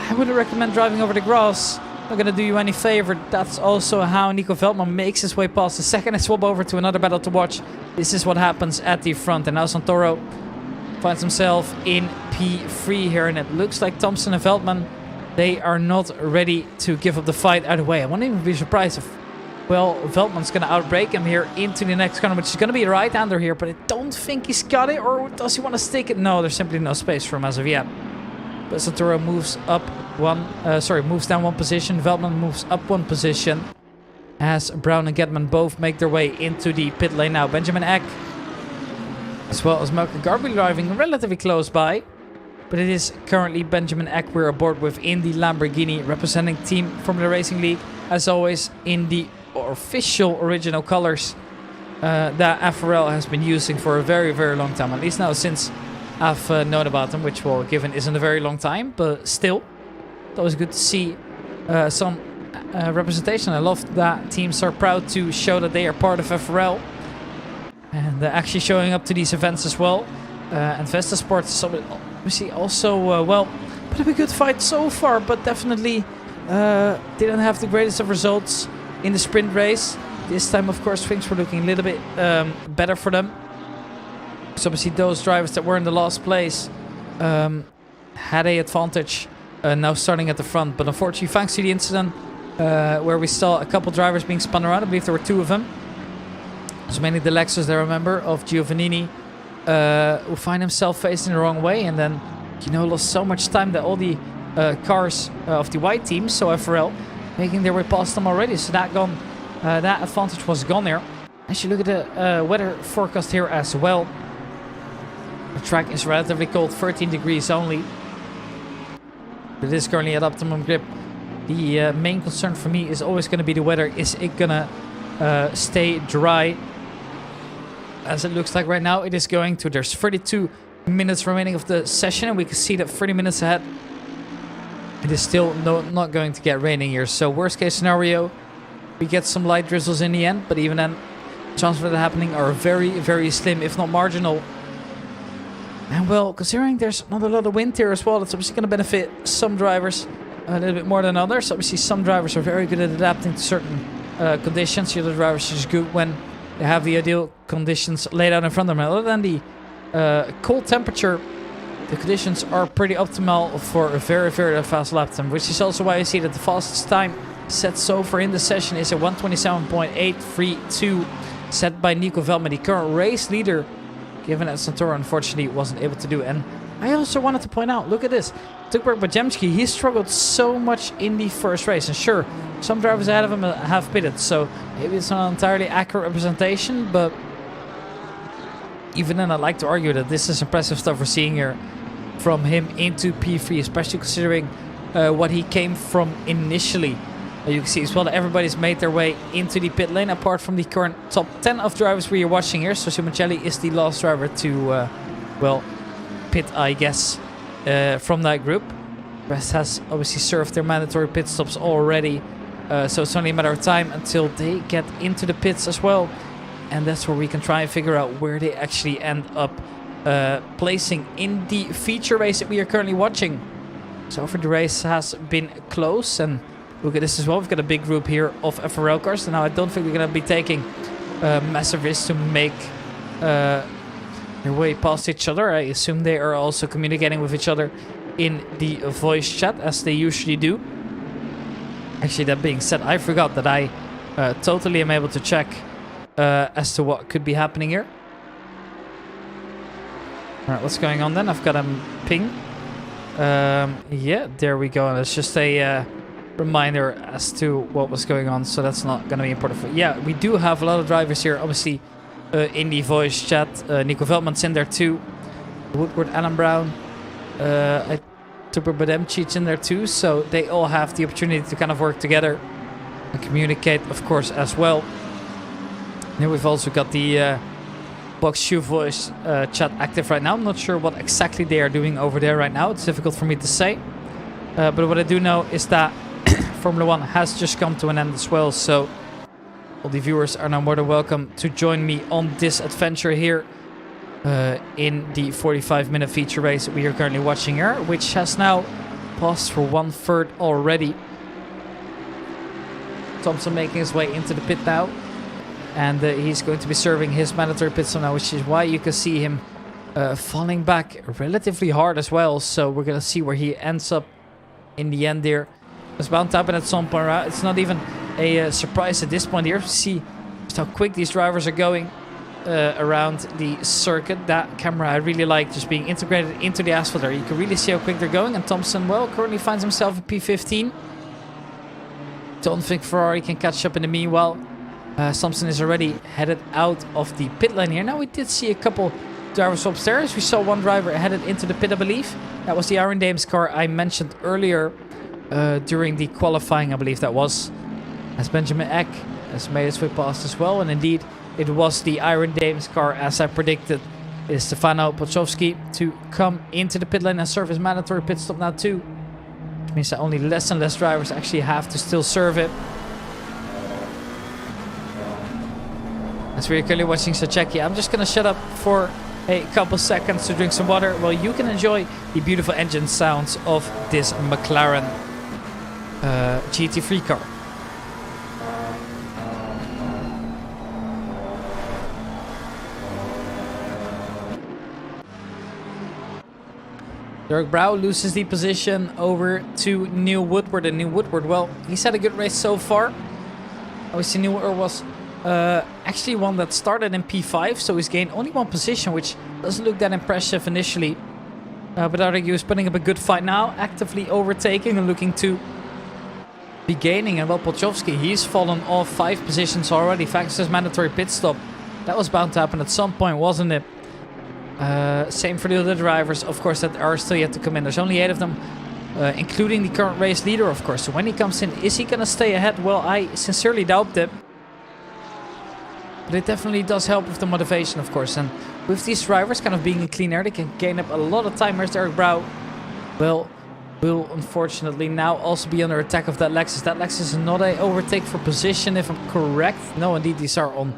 I wouldn't recommend driving over the grass. Not gonna do you any favor. That's also how Nico Veldman makes his way past. The second I swap over to another battle to watch, this is what happens at the front. And now Santoro finds himself in P3 here, and it looks like Thompson and Veldman, they are not ready to give up the fight either way. I wouldn't even be surprised if, well, Veldman's gonna outbrake him here into the next corner, which is gonna be a right-hander here, but I don't think he's got it, or does he want to stick it? No, there's simply no space for him as of yet. But Santoro moves moves down one position. Veldman moves up one position. As Brown and Gedman both make their way into the pit lane now. Benjamin Eck, as well as Malcolm Garby, driving relatively close by. But it is currently Benjamin Eck we're aboard with in the Lamborghini, representing Team Formula Racing League, as always, in the official original colors that FRL has been using for a very, very long time. At least now since I've known about them, which, well, given isn't a very long time, but still, it's always good to see some representation. I love that teams are proud to show that they are part of FRL, and they're actually showing up to these events as well. And VESTASPORT is obviously also, well, put up a good fight so far, but definitely didn't have the greatest of results in the sprint race. This time, of course, things were looking a little bit better for them. So obviously those drivers that were in the last place had a advantage now starting at the front. But unfortunately, thanks to the incident where we saw a couple drivers being spun around, I believe there were two of them. There's mainly the Lexus there, remember, of Giovannini, who find himself facing the wrong way. And then, you know, lost so much time that all the cars of the white team, so FRL, making their way past them already. So that advantage was gone there. As you look at the weather forecast here as well, the track is relatively cold, 13 degrees only. But it is currently at optimum grip. The main concern for me is always going to be the weather. Is it going to stay dry? As it looks like right now, it is going to. There's 32 minutes remaining of the session, and we can see that 30 minutes ahead, it is still not going to get raining here. So worst case scenario, we get some light drizzles in the end, but even then, chances of that happening are very, very slim, if not marginal. And well, considering there's not a lot of wind here as well, that's obviously going to benefit some drivers a little bit more than others. Obviously, some drivers are very good at adapting to certain conditions. The other drivers are just good when they have the ideal conditions laid out in front of them. Other than the cold temperature, the conditions are pretty optimal for a very, very fast lap time, which is also why you see that the fastest time set so far in the session is a 1:27.832, set by Nico Veldman, the current race leader, given that Santoro unfortunately wasn't able to do it. And I also wanted to point out, look at this, Tukberg Bajemski, he struggled so much in the first race, and sure, some drivers ahead of him have pitted, so maybe it's not an entirely accurate representation, but even then I'd like to argue that this is impressive stuff we're seeing here from him into P3, especially considering what he came from initially. You can see as well that everybody's made their way into the pit lane, apart from the current top 10 of drivers we are watching here. So Simoncelli is the last driver to, well, pit, I guess, from that group. The rest has obviously served their mandatory pit stops already. So it's only a matter of time until they get into the pits as well. And that's where we can try and figure out where they actually end up placing in the feature race that we are currently watching. So far the race has been close, and look at this as well. We've got a big group here of FRL cars. And now I don't think we're going to be taking massive risks to make their way past each other. I assume they are also communicating with each other in the voice chat, as they usually do. Actually, that being said, I forgot that I totally am able to check as to what could be happening here. Alright, what's going on then? I've got a ping. Yeah, there we go. And it's just a reminder as to what was going on, so that's not going to be important. Yeah, we do have a lot of drivers here, obviously, in the voice chat. Nico Veldman's in there too. Woodward, Alan Brown, Tuber Bademcic in there too, so they all have the opportunity to kind of work together and communicate, of course, as well. And then we've also got the Box Shoe voice chat active right now. I'm not sure what exactly they are doing over there right now. It's difficult for me to say. But what I do know is that Formula 1 has just come to an end as well. So all the viewers are now more than welcome to join me on this adventure here in the 45-minute feature race we are currently watching here, which has now passed for 1/3 already. Thompson making his way into the pit now, and he's going to be serving his mandatory pit stop now, which is why you can see him falling back relatively hard as well. So we're going to see where he ends up in the end there. It's bound to happen at some point, right? It's not even a surprise at this point here. See just how quick these drivers are going around the circuit. That camera I really like, just being integrated into the asphalt there. You can really see how quick they're going. And Thompson, well, currently finds himself at P15. Don't think Ferrari can catch up in the meanwhile. Thompson is already headed out of the pit lane here. Now we did see a couple drivers upstairs. We saw one driver headed into the pit, I believe. That was the Iron Dames car I mentioned earlier during the qualifying, I believe that was. As Benjamin Eck has made his way past as well. And indeed, it was the Iron Dames car, as I predicted. It is Stefano Pochowski to come into the pit lane and serve his mandatory pit stop now too. Which means that only less and less drivers actually have to still serve it. As we're currently watching Sacchecki, I'm just going to shut up for a couple seconds to drink some water while you can enjoy the beautiful engine sounds of this McLaren GT3 car. Derek Brow loses the position over to Neil Woodward. And Neil Woodward, well, he's had a good race so far. Obviously, Neil Woodward was actually one that started in P5, so he's gained only one position, which doesn't look that impressive initially. But I think he was putting up a good fight now, actively overtaking and looking to be gaining. And well, Pochowski, he's fallen off 5 positions already thanks to his mandatory pit stop. That was bound to happen at some point, wasn't it? Same for the other drivers, of course, that are still yet to come in. There's only 8 of them, including the current race leader, of course. So when he comes in, is he going to stay ahead? Well, I sincerely doubt it. But it definitely does help with the motivation, of course. And with these drivers kind of being in clean air, they can gain up a lot of time. Here's Derek Brow. Well, will unfortunately now also be under attack of that Lexus. That Lexus is not a overtake for position, if I'm correct. No, indeed, these are on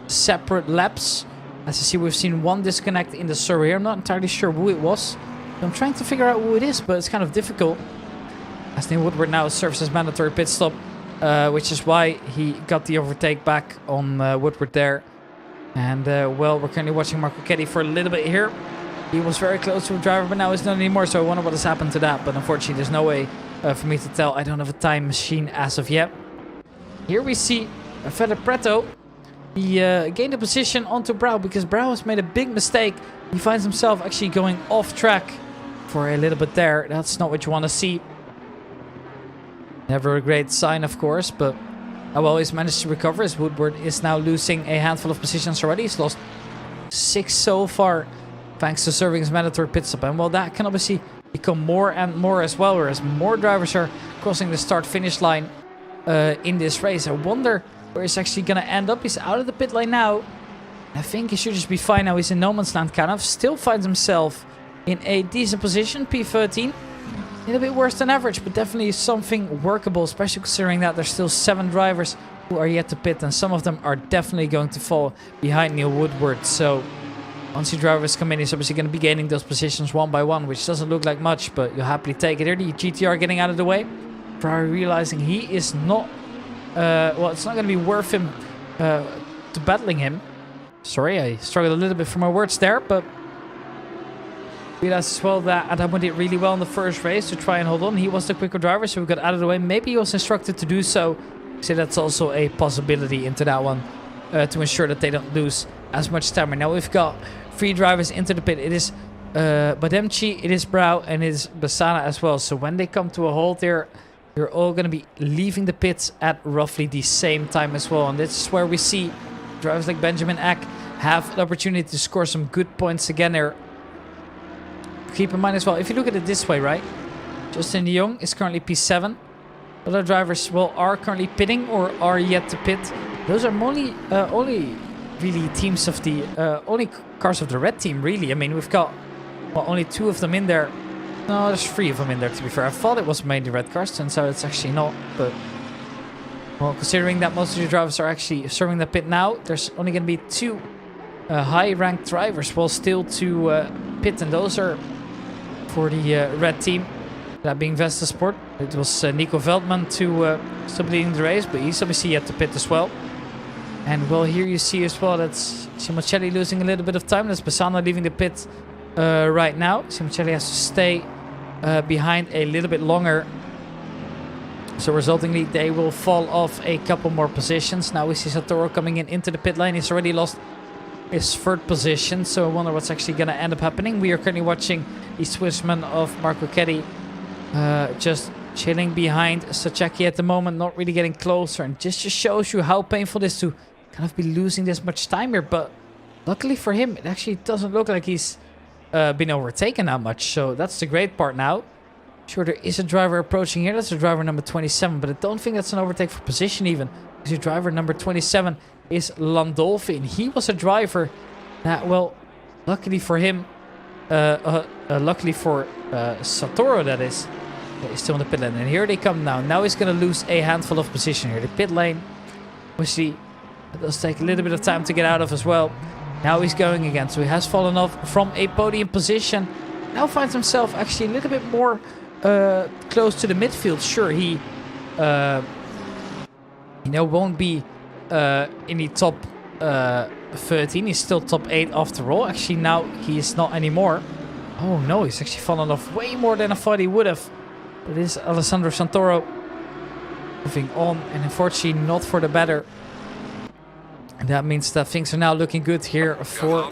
separate laps. As you see, we've seen one disconnect in the server here. I'm not entirely sure who it was. I'm trying to figure out who it is, but it's kind of difficult. As Neil Woodward now serves his mandatory pit stop, which is why he got the overtake back on Woodward there. And, well, we're currently watching Marco Chetti for a little bit here. He was very close to a driver, but now he's not anymore, so I wonder what has happened to that. But unfortunately, there's no way for me to tell. I don't have a time machine as of yet. Here we see Fede Preto. He gained a position onto Brow because Brow has made a big mistake. He finds himself actually going off track for a little bit there. That's not what you want to see. Never a great sign, of course, but well, he's managed to recover. As Woodward is now losing a handful of positions already. He's lost 6 so far, thanks to serving his mandatory pit stop. And well, that can obviously become more and more as well, whereas more drivers are crossing the start-finish line in this race. I wonder where he's actually going to end up. He's out of the pit lane now. I think he should just be fine now. He's in no man's land, kind of. Still finds himself in a decent position, P13. A little bit worse than average, but definitely something workable, especially considering that there's still 7 drivers who are yet to pit, and some of them are definitely going to fall behind Neil Woodward. So once the drivers come in, he's obviously going to be gaining those positions one by one, which doesn't look like much, but you'll happily take it. Here, the GTR getting out of the way. Ferrari realizing he is not... well, it's not going to be worth him to battling him. Sorry, I struggled a little bit for my words there, but realized as well that Adamo did really well in the first race to try and hold on. He was the quicker driver, so we got out of the way. Maybe he was instructed to do so. So that's also a possibility into that one to ensure that they don't lose as much time. And now we've got 3 drivers into the pit. It is Bademci, it is Brow, and it is Bassana as well. So when they come to a halt there, they're all going to be leaving the pits at roughly the same time as well. And this is where we see drivers like Benjamin Eck have the opportunity to score some good points again there. Keep in mind as well, if you look at it this way, right? Justin de Jong is currently P7. Other drivers, well, are currently pitting or are yet to pit. Those are only really teams of the... only cars of the red team, really. I mean, we've got, well, only 2 of them in there. No, there's 3 of them in there, to be fair. I thought it was mainly red cars, and so it's actually not. But, well, considering that most of the drivers are actually serving the pit now, there's only going to be 2 high-ranked drivers will still to pit, and those are for the red team. That being VESTASPORT. It was Nico Veldman to stop leading the race, but he's obviously yet to pit as well. And well, here you see as well that's Simoncelli losing a little bit of time. That's Bassano leaving the pit right now. Simoncelli has to stay behind a little bit longer. So resultingly, they will fall off a couple more positions. Now we see Santoro coming into the pit lane. He's already lost his third position. So I wonder what's actually going to end up happening. We are currently watching the Swissman of Marco Chetti just chilling behind Sacchecchi at the moment, not really getting closer. And just shows you how painful it is to kind of be losing this much time here. But luckily for him, it actually doesn't look like he's been overtaken that much. So that's the great part now. Sure, there is a driver approaching here. That's the driver number 27. But I don't think that's an overtake for position even. Because your driver number 27 is Landolfi. And he was a driver that, well, luckily for him, luckily for Santoro, that is, he's still in the pit lane. And here they come now. Now he's going to lose a handful of position here. The pit lane, obviously, it does take a little bit of time to get out of as well. Now he's going again. So he has fallen off from a podium position. Now finds himself actually a little bit more close to the midfield. Sure, he won't be in the top 13. He's still top 8 after all. Actually, now he is not anymore. Oh no, he's actually fallen off way more than I thought he would have. But it is Alessandro Santoro moving on, and unfortunately not for the better. And that means that things are now looking good here for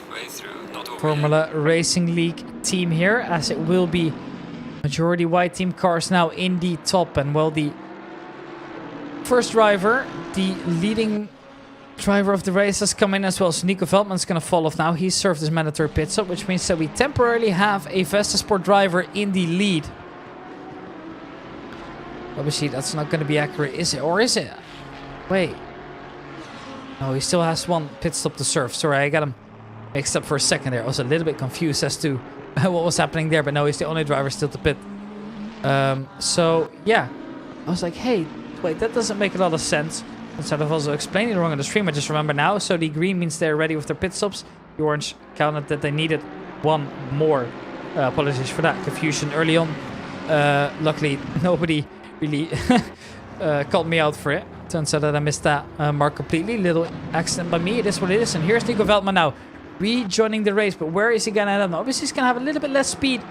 Formula Racing League team here, as it will be majority white team cars now in the top. And well, the first driver, the leading driver of the race, has come in as well. So Nico Veldman's going to fall off now. He's served his mandatory pit stop, which means that we temporarily have a VESTASPORT driver in the lead. Obviously, that's not going to be accurate, is it? Or is it? Wait. No, he still has one pit stop to serve. Sorry, I got him mixed up for a second there. I was a little bit confused as to what was happening there. But no, he's the only driver still to pit. So, yeah. I was like, hey, wait, that doesn't make a lot of sense. Instead of also explaining it wrong on the stream, I just remember now. So the green means they're ready with their pit stops. The orange counted that they needed one more. Apologies for that confusion early on. Luckily, nobody really called me out for it. Turns out that I missed that mark completely. Little accident by me. It is what it is. And here's Nico Veldman now, rejoining the race. But where is he going to end up? Obviously, he's going to have a little bit less speed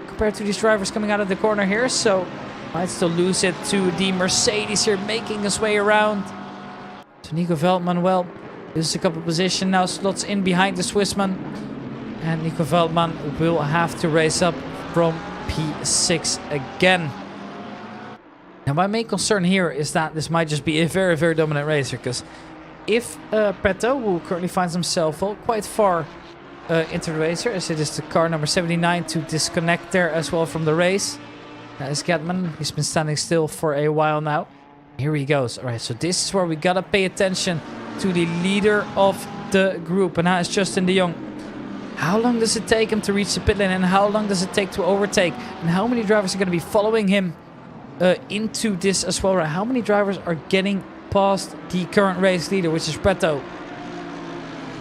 compared to these drivers coming out of the corner here. So might still lose it to the Mercedes here, making his way around. So Nico Veldman, well, loses a couple of positions now, slots in behind the Swissman. And Nico Veldman will have to race up from P6 again. Now, my main concern here is that this might just be a very, very dominant racer. Because if Petto, who currently finds himself quite far into the racer, as it is the car number 79 to disconnect there as well from the race. That is Gatman. He's been standing still for a while now. Here he goes. All right, so this is where we got to pay attention to the leader of the group. And that is Justin de Jong. How long does it take him to reach the pit lane? And how long does it take to overtake? And how many drivers are going to be following him into this as well? Right? How many drivers are getting past the current race leader, which is Pretto?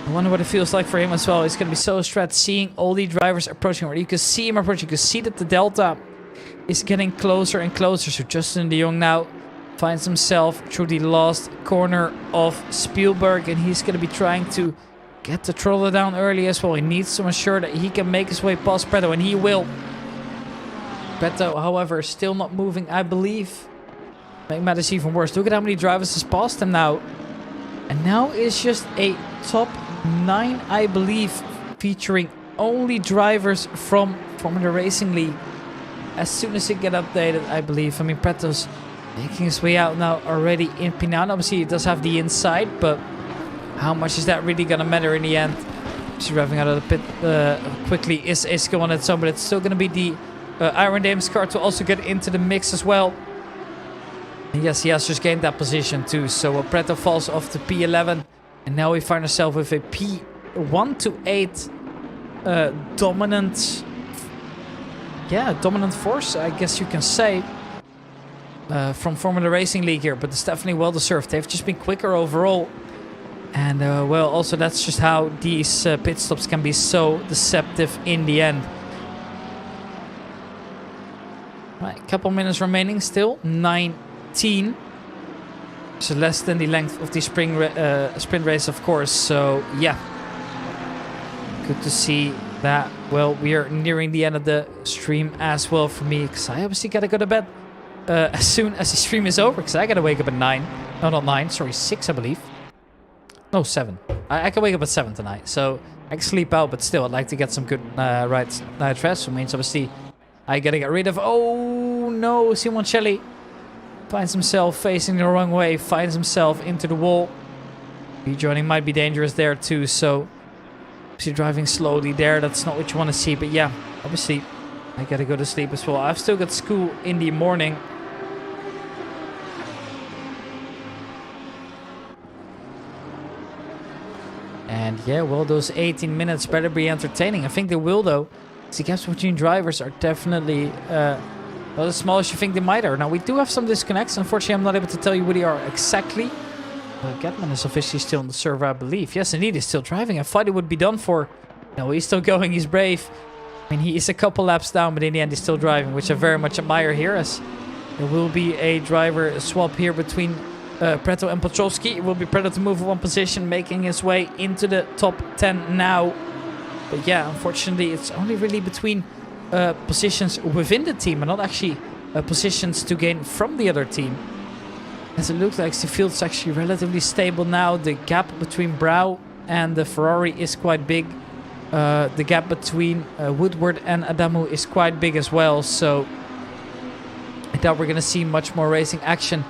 I wonder what it feels like for him as well. He's going to be so stressed seeing all the drivers approaching. Or you can see him approaching. You can see that the delta is getting closer and closer. So Justin de Jong now finds himself through the last corner of Spielberg, and he's going to be trying to get the throttle down early as well. He needs to ensure that he can make his way past Pretto, and he will. Pretto, however, still not moving, I believe. Making matters even worse. Look at how many drivers has passed him now. And now it's just a top 9, I believe, featuring only drivers from Formula Racing League. As soon as it get updated, I believe. I mean, Pretto's making his way out now already in P9. Obviously, he does have the inside, but how much is that really going to matter in the end? She's revving out of the pit quickly. Is Isco on its own, but it's still going to be the Iron Dames car to also get into the mix as well. And yes, he has just gained that position too. So Pretto falls off to P11. And now we find ourselves with a P1 to 8 dominant... Yeah, dominant force, I guess you can say. From Formula Racing League here, but it's definitely well deserved. They've just been quicker overall. And well, also that's just how these pit stops can be so deceptive in the end. Right, a couple minutes remaining still, 19. So less than the length of the sprint race, of course. So yeah, good to see that. Well, we are nearing the end of the stream as well for me, because I obviously gotta go to bed as soon as the stream is over, because I gotta wake up at 9. No, not 9, sorry, 6 I believe. No, 7. I can wake up at 7 tonight, so I can sleep out, but still I'd like to get some good night rest, which means obviously I gotta get rid of... Oh no, Simoncelli finds himself facing the wrong way, finds himself into the wall. Rejoining might be dangerous there too, so obviously driving slowly there, that's not what you want to see. But yeah, obviously I gotta go to sleep as well. I've still got school in the morning. And yeah, well, those 18 minutes better be entertaining. I think they will, though. The gaps between drivers are definitely not as small as you think they might are. Now, we do have some disconnects. Unfortunately, I'm not able to tell you what they are exactly. Gatman is officially still on the server, I believe. Yes, indeed, he's still driving. I thought he would be done for. No, he's still going. He's brave. I mean, he is a couple laps down, but in the end, he's still driving, which I very much admire here, as there will be a driver swap here between Preto and Pachowski. It will be Preto to move one position, making his way into the top 10 now. But yeah, unfortunately, it's only really between positions within the team and not actually positions to gain from the other team. As it looks like the field's actually relatively stable now. The gap between Brau and the Ferrari is quite big. The gap between Woodward and Adamu is quite big as well. So I doubt we're going to see much more racing action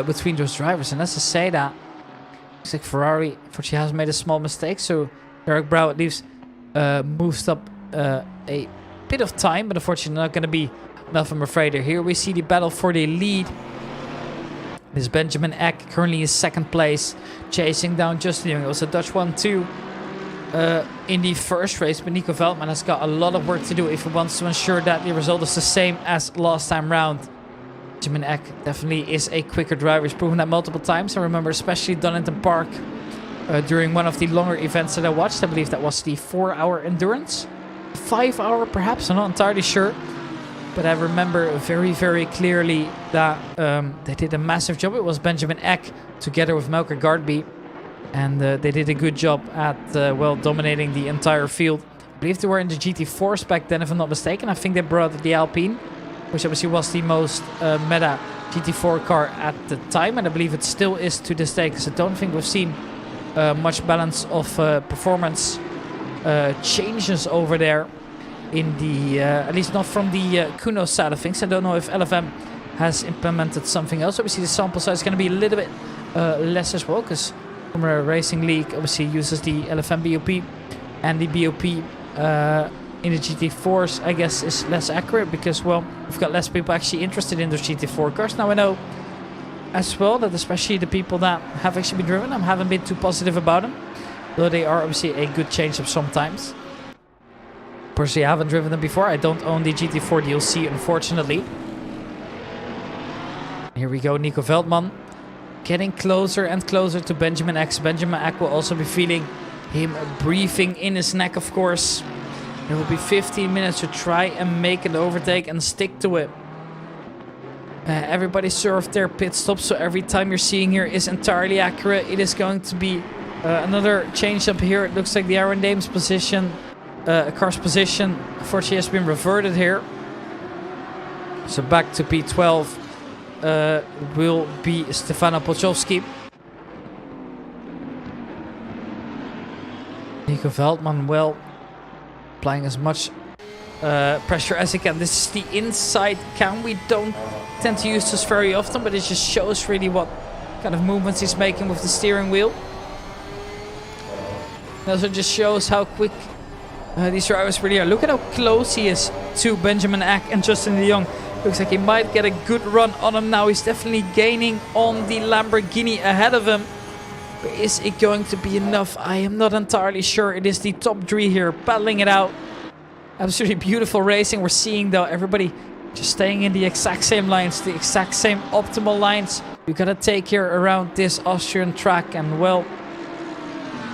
between those drivers. And as I say that, looks like Ferrari unfortunately has made a small mistake. So Eric Brau at least moves up a bit of time, but unfortunately not going to be enough, I'm afraid. Here we see the battle for the lead. This Benjamin Eck currently in second place, chasing down Justin Young. It was a Dutch 1-2 in the first race, but Nico Veldman has got a lot of work to do if he wants to ensure that the result is the same as last time round. Benjamin Eck definitely is a quicker driver. He's proven that multiple times. I remember especially Donington Park during one of the longer events that I watched. I believe that was the 4-hour endurance. 5-hour perhaps, I'm not entirely sure. But I remember very, very clearly that they did a massive job. It was Benjamin Eck together with Melker Gardby. And they did a good job at, well, dominating the entire field. I believe they were in the GT4s back then, if I'm not mistaken. I think they brought the Alpine, which obviously was the most meta GT4 car at the time. And I believe it still is to this day, because I don't think we've seen much balance of performance changes over there. In the at least not from the Kuno side of things. I don't know if LFM has implemented something else. Obviously the sample size is going to be a little bit less as well, because Formula Racing League obviously uses the LFM BOP, and the BOP in the GT4s I guess is less accurate, because, well, we've got less people actually interested in those GT4 cars. Now I know as well that especially the people that have actually been driven, I haven't been too positive about them, though they are obviously a good change up sometimes. Personally, I haven't driven them before. I don't own the GT4 DLC, unfortunately. Here we go, Nico Veldman. Getting closer and closer to Benjamin Eck. Benjamin Eck will also be feeling him breathing in his neck, of course. There will be 15 minutes to try and make an overtake and stick to it. Everybody served their pit stop, so every time you're seeing here is entirely accurate. It is going to be another change up here. It looks like the Aaron Dames position... car's position unfortunately has been reverted here, so back to P12 will be Stefano Pochovski. Nico Veldman, well, applying as much pressure as he can. This is the inside cam. We don't tend to use this very often, but it just shows really what kind of movements he's making with the steering wheel. It also just shows how quick these drivers really are. Look at how close he is to Benjamin Eck and Justin de Jong. Looks like he might get a good run on him now. He's definitely gaining on the Lamborghini ahead of him. But is it going to be enough? I am not entirely sure. It is the top three here battling it out. Absolutely beautiful racing we're seeing, though. Everybody just staying in the exact same lines, the exact same optimal lines you gotta take here around this Austrian track. And, well,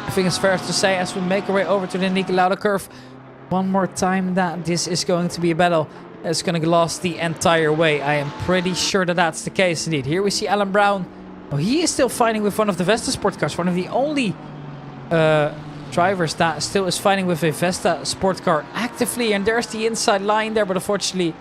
I think it's fair to say, as we make our way over to the Niki Lauda curve one more time, that this is going to be a battle that's going to last the entire way. I am pretty sure that that's the case indeed. Here we see Alan Brown. Oh, he is still fighting with one of the VESTASPORT cars, one of the only drivers that still is fighting with a VESTASPORT car actively. And there's the inside line there, but unfortunately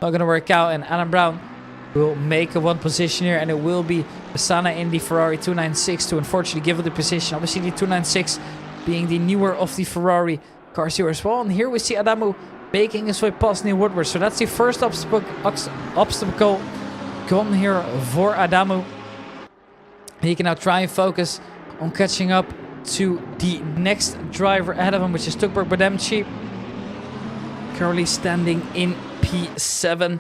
not going to work out. And Alan Brown will make a one position here, and it will be Sana in the Ferrari 296 to unfortunately give it the position. Obviously the 296 being the newer of the Ferrari cars here as well. And here we see Adamu making his way past Neil Woodward. So that's the first obstacle gone here for Adamu. He can now try and focus on catching up to the next driver ahead of him, which is Tukberg Bademci. Currently standing in P7.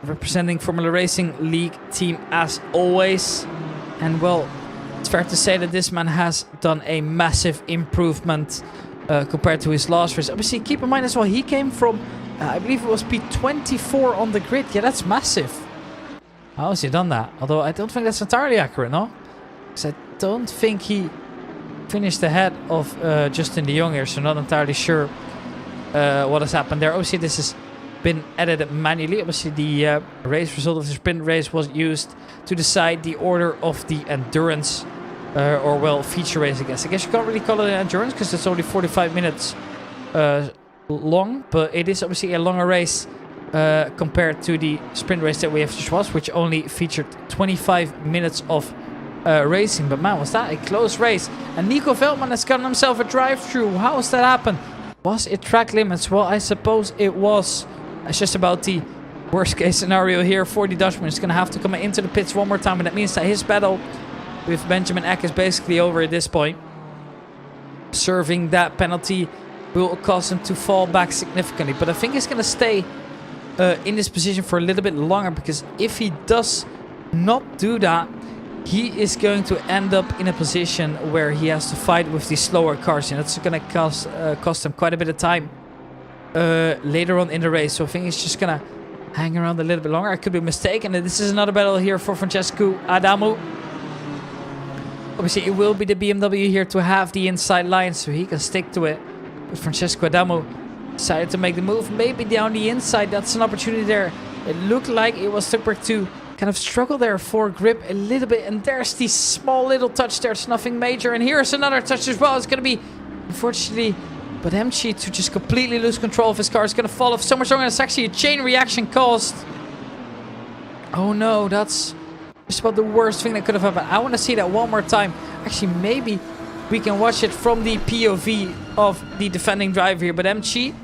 Representing Formula Racing League team as always. And well, it's fair to say that this man has done a massive improvement compared to his last race. Obviously, keep in mind as well, he came from, I believe it was P24 on the grid. Yeah, that's massive. How has he done that? Although I don't think that's entirely accurate, no? Because I don't think he finished ahead of Justin de Jong here, so not entirely sure what has happened there. Obviously, this has been edited manually. Obviously, the race result of the sprint race was used to decide the order of the endurance or well, feature race, I guess. I guess you can't really call it an endurance because it's only 45 minutes long, but it is obviously a longer race compared to the sprint race that we have just watched, which only featured 25 minutes of racing. But man, was that a close race. And Nico Veldman has gotten himself a drive-through. How has that happened? Was it track limits? Well, I suppose it was. It's just about the worst case scenario here for the Dutchman. He's going to have to come into the pits one more time. And that means that his battle with Benjamin Eck is basically over at this point. Serving that penalty will cause him to fall back significantly. But I think he's going to stay in this position for a little bit longer. Because if he does not do that, he is going to end up in a position where he has to fight with the slower cars. And that's going to cost him quite a bit of time later on in the race. So I think he's just going to hang around a little bit longer. I could be mistaken. And this is another battle here for Francesco Adamu. Obviously, it will be the BMW here to have the inside line, so he can stick to it. But Francesco Adamu decided to make the move. Maybe down the inside. That's an opportunity there. It looked like it was Tukberg to kind of struggle there for grip a little bit. And there's the small little touch there. It's nothing major. And here's another touch as well. It's going to be, unfortunately, Bademci to just completely lose control of his car. It's going to fall off so much longer. It's actually a chain reaction caused. Oh no, that's just about the worst thing that could have happened. I want to see that one more time. Actually, maybe we can watch it from the POV of the defending driver here. Bademci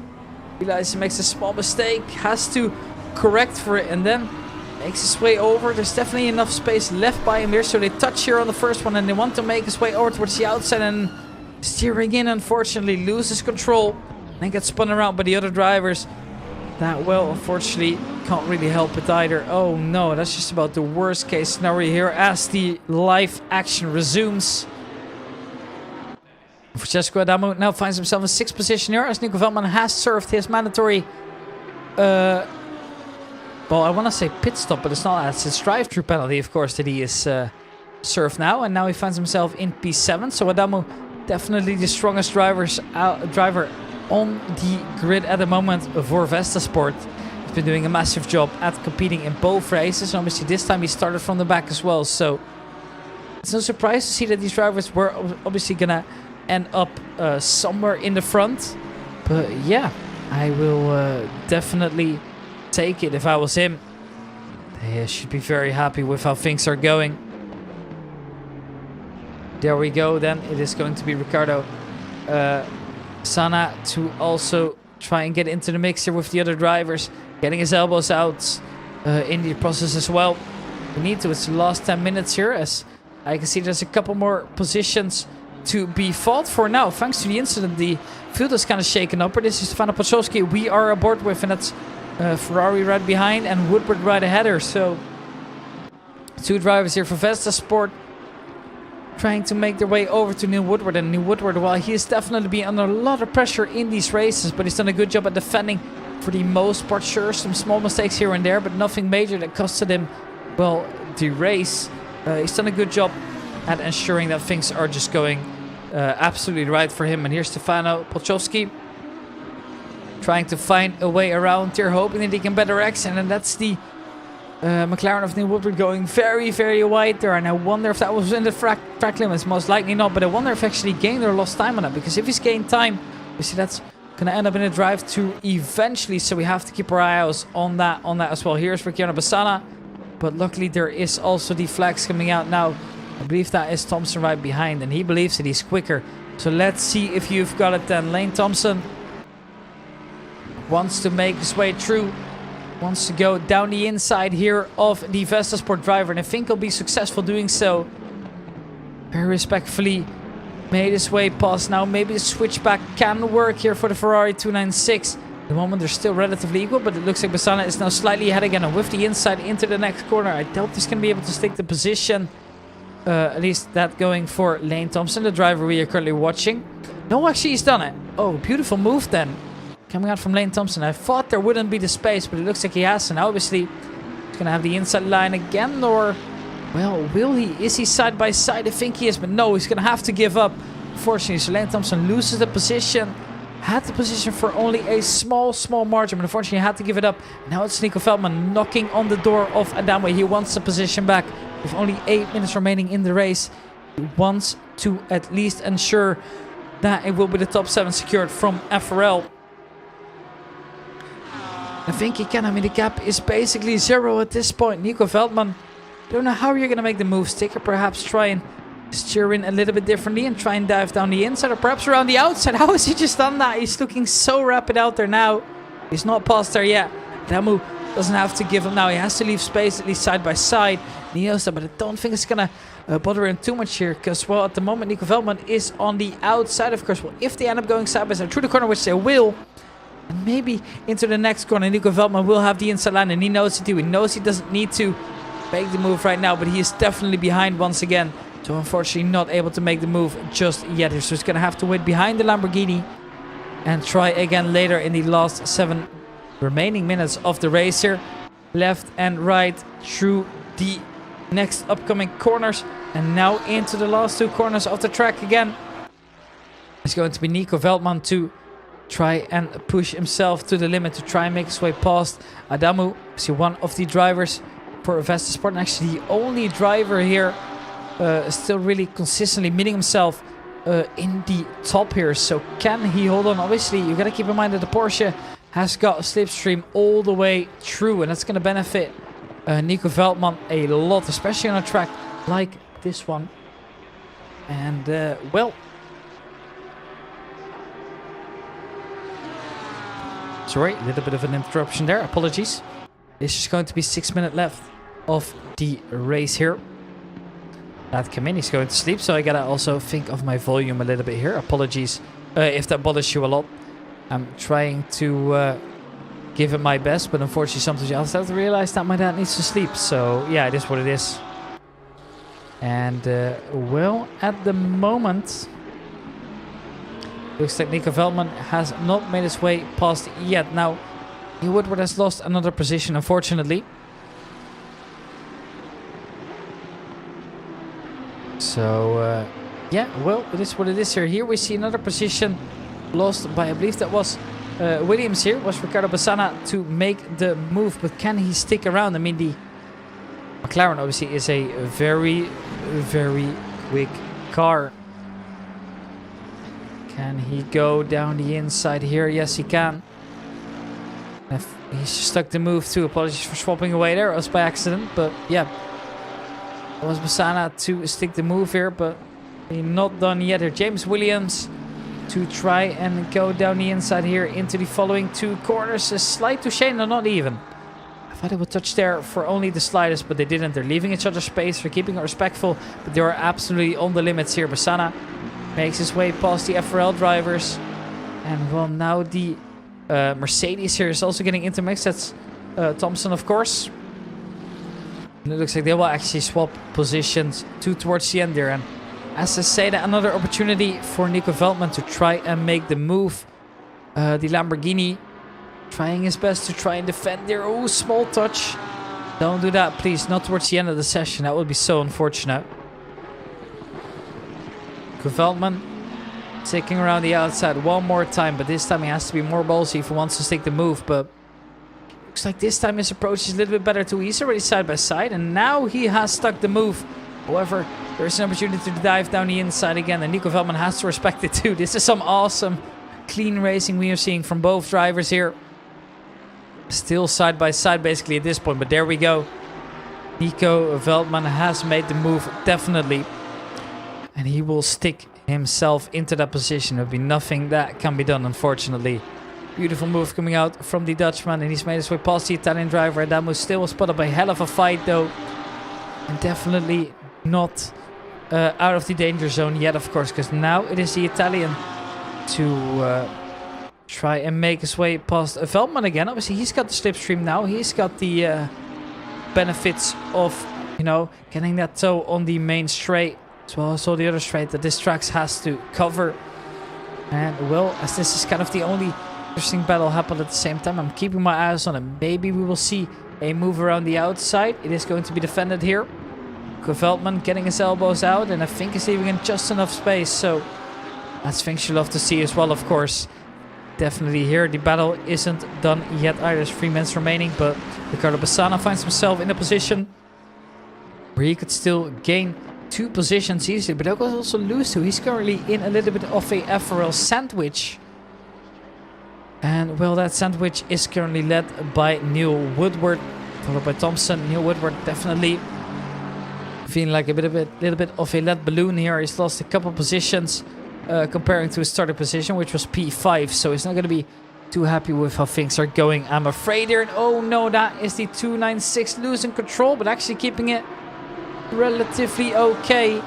realizes he makes a small mistake, has to correct for it, and then makes his way over. There's definitely enough space left by him here, so they touch here on the first one, and they want to make his way over towards the outside, and steering in, unfortunately, loses control and gets spun around by the other drivers. That, well, unfortunately, can't really help it either. Oh no, that's just about the worst case scenario here as the live action resumes. Francesco Adamu now finds himself in 6th position here as Nico Veldman has served his mandatory well, I want to say pit stop, but it's not. It's his drive-through penalty, of course, that he is served now. And now he finds himself in P7. So Adamu, definitely the strongest driver on the grid at the moment for VESTASPORT. He's been doing a massive job at competing in both races. And obviously, this time he started from the back as well. So it's no surprise to see that these drivers were obviously going to end up somewhere in the front. But yeah, I will definitely take it if I was him. They should be very happy with how things are going. There we go then. It is going to be Ricardo Sana to also try and get into the mix here with the other drivers. Getting his elbows out in the process as well. We need to. It's the last 10 minutes here, as I can see there's a couple more positions to be fought for now. Thanks to the incident, the field is kind of shaken up. But this is Stefano Poczowski we are aboard with, and that's Ferrari right behind and Woodward right ahead her. So 2 drivers here for VESTASPORT trying to make their way over to Neil Woodward. And Neil Woodward, well, he has definitely been under a lot of pressure in these races, but he's done a good job at defending for the most part. Sure, some small mistakes here and there, but nothing major that costed him, well, the race. He's done a good job at ensuring that things are just going absolutely right for him. And here's Stefano Polchowski trying to find a way around here, hoping that he can better exit. And that's the McLaren of Neil Woodward going very, very wide there. And I wonder if that was in the track limits. Most likely not, but I wonder if he actually gained or lost time on that. Because if he's gained time, you see that's going to end up in a drive to eventually. So we have to keep our eyes on that as well. Here's Ricciardo Bassana. But luckily there is also the flags coming out now. I believe that is Thompson right behind. And he believes that he's quicker. So let's see if you've got it then. Lane Thompson wants to make his way through. Wants to go down the inside here of the VESTASPORT driver. And I think he'll be successful doing so. Very respectfully made his way past. Now maybe the switchback can work here for the Ferrari 296. At the moment they're still relatively equal. But it looks like Bassana is now slightly ahead again. And with the inside into the next corner. I doubt he's going to be able to stick the position. At least that going for Lane Thompson, the driver we are currently watching. No, actually he's done it. Oh, beautiful move then. Coming out from Lane Thompson. I thought there wouldn't be the space, but it looks like he has. And obviously, he's going to have the inside line again. Or, well, will he? Is he side by side? I think he is, but no, he's going to have to give up. Unfortunately, so Lane Thompson loses the position. Had the position for only a small margin, but unfortunately, had to give it up. Now it's Nico Feldman knocking on the door of Adamo. He wants the position back. With only 8 minutes remaining in the race, he wants to at least ensure that it will be the top 7 secured from FRL. I think he can. I mean, the gap is basically 0 at this point. Nico Veldman, don't know how you're going to make the move. Sticker perhaps try and steer in a little bit differently and try and dive down the inside or perhaps around the outside. How has he just done that? He's looking so rapid out there now. He's not past there yet. Damu doesn't have to give him now. He has to leave space, at least side by side. He knows that, but I don't think it's going to bother him too much here. Because, well, at the moment, Nico Veldman is on the outside, of course. Well, if they end up going side by side through the corner, which they will, and maybe into the next corner, Nico Veldman will have the inside line, and he knows to do. He knows he doesn't need to make the move right now, but he is definitely behind once again. So, unfortunately, not able to make the move just yet. So, he's going to have to wait behind the Lamborghini and try again later in the last 7 remaining minutes of the race here. Left and right through the next upcoming corners. And now into the last 2 corners of the track again. It's going to be Nico Veldman to try and push himself to the limit to try and make his way past Adamu. See, one of the drivers for VESTASPORT, and actually the only driver here still really consistently meeting himself in the top here. So can he hold on? Obviously, you got to keep in mind that the Porsche has got a slipstream all the way through, and that's going to benefit Nico Veldman a lot, especially on a track like this one. And, well, sorry, a little bit of an interruption there. Apologies. This is going to be 6 minutes left of the race here. That Kamini's going to sleep, so I gotta also think of my volume a little bit here. Apologies if that bothers you a lot. I'm trying to give it my best, but unfortunately sometimes you also have to realize that my dad needs to sleep. So yeah, it is what it is. And well, at the moment, looks like Nico Veldman has not made his way past yet. Now, Woodward has lost another position, unfortunately. So, yeah, well, it is what it is here. Here we see another position lost by, I believe that was Williams here. Was Ricciardo Bassana to make the move, but can he stick around? I mean, the McLaren obviously is a very, very quick car. Can he go down the inside here? Yes, he can. He's stuck the move too. Apologies for swapping away there. It was by accident, but yeah. It was Bassana to stick the move here, but not done yet here. James Williams to try and go down the inside here into the following 2 corners. A slight touche, no, not even. I thought it would touch there for only the slightest, but they didn't. They're leaving each other space. They're keeping it respectful, but they are absolutely on the limits here. Bassana makes his way past the FRL drivers. And well, now the Mercedes here is also getting intermixed. That's Thompson, of course. And it looks like they will actually swap positions towards the end there. And as I say, that another opportunity for Nico Veldman to try and make the move. The Lamborghini trying his best to try and defend there. Oh, small touch. Don't do that, please. Not towards the end of the session. That would be so unfortunate. Nico Veldman Sticking around the outside one more time, but this time he has to be more ballsy if he wants to stick the move. But looks like this time his approach is a little bit better too. He's already side by side, and now he has stuck the move. However, there's an opportunity to dive down the inside again, and Nico Veldman has to respect it too. This is some awesome clean racing we are seeing from both drivers here. Still side by side basically at this point, but there we go. Nico Veldman has made the move, definitely. And he will stick himself into that position. There'll be nothing that can be done, unfortunately. Beautiful move coming out from the Dutchman, and he's made his way past the Italian driver. That was still spot up a hell of a fight though. And definitely not out of the danger zone yet, of course, because now it is the Italian to try and make his way past Veldman again. Obviously, he's got the slipstream now. He's got the benefits of, you know, getting that toe on the main straight, as well as all the other straight that this track has to cover. And well, as this is kind of the only interesting battle happen at the same time, I'm keeping my eyes on it. Maybe we will see a move around the outside. It is going to be defended here. Veldman getting his elbows out, and I think he's leaving in just enough space. So that's things you love to see as well, of course. Definitely here, the battle isn't done yet either. There's 3 minutes remaining, but Ricardo Bassana finds himself in a position where he could still gain 2 positions easily, but he could also lose 2. He's currently in a little bit of a FRL sandwich. And well, that sandwich is currently led by Neil Woodward, followed by Thompson. Neil Woodward definitely feeling like a little bit of a lead balloon here. He's lost a couple positions comparing to his starting position, which was P5. So he's not going to be too happy with how things are going, I'm afraid here. And oh no, that is the 296 losing control, but actually keeping it relatively okay.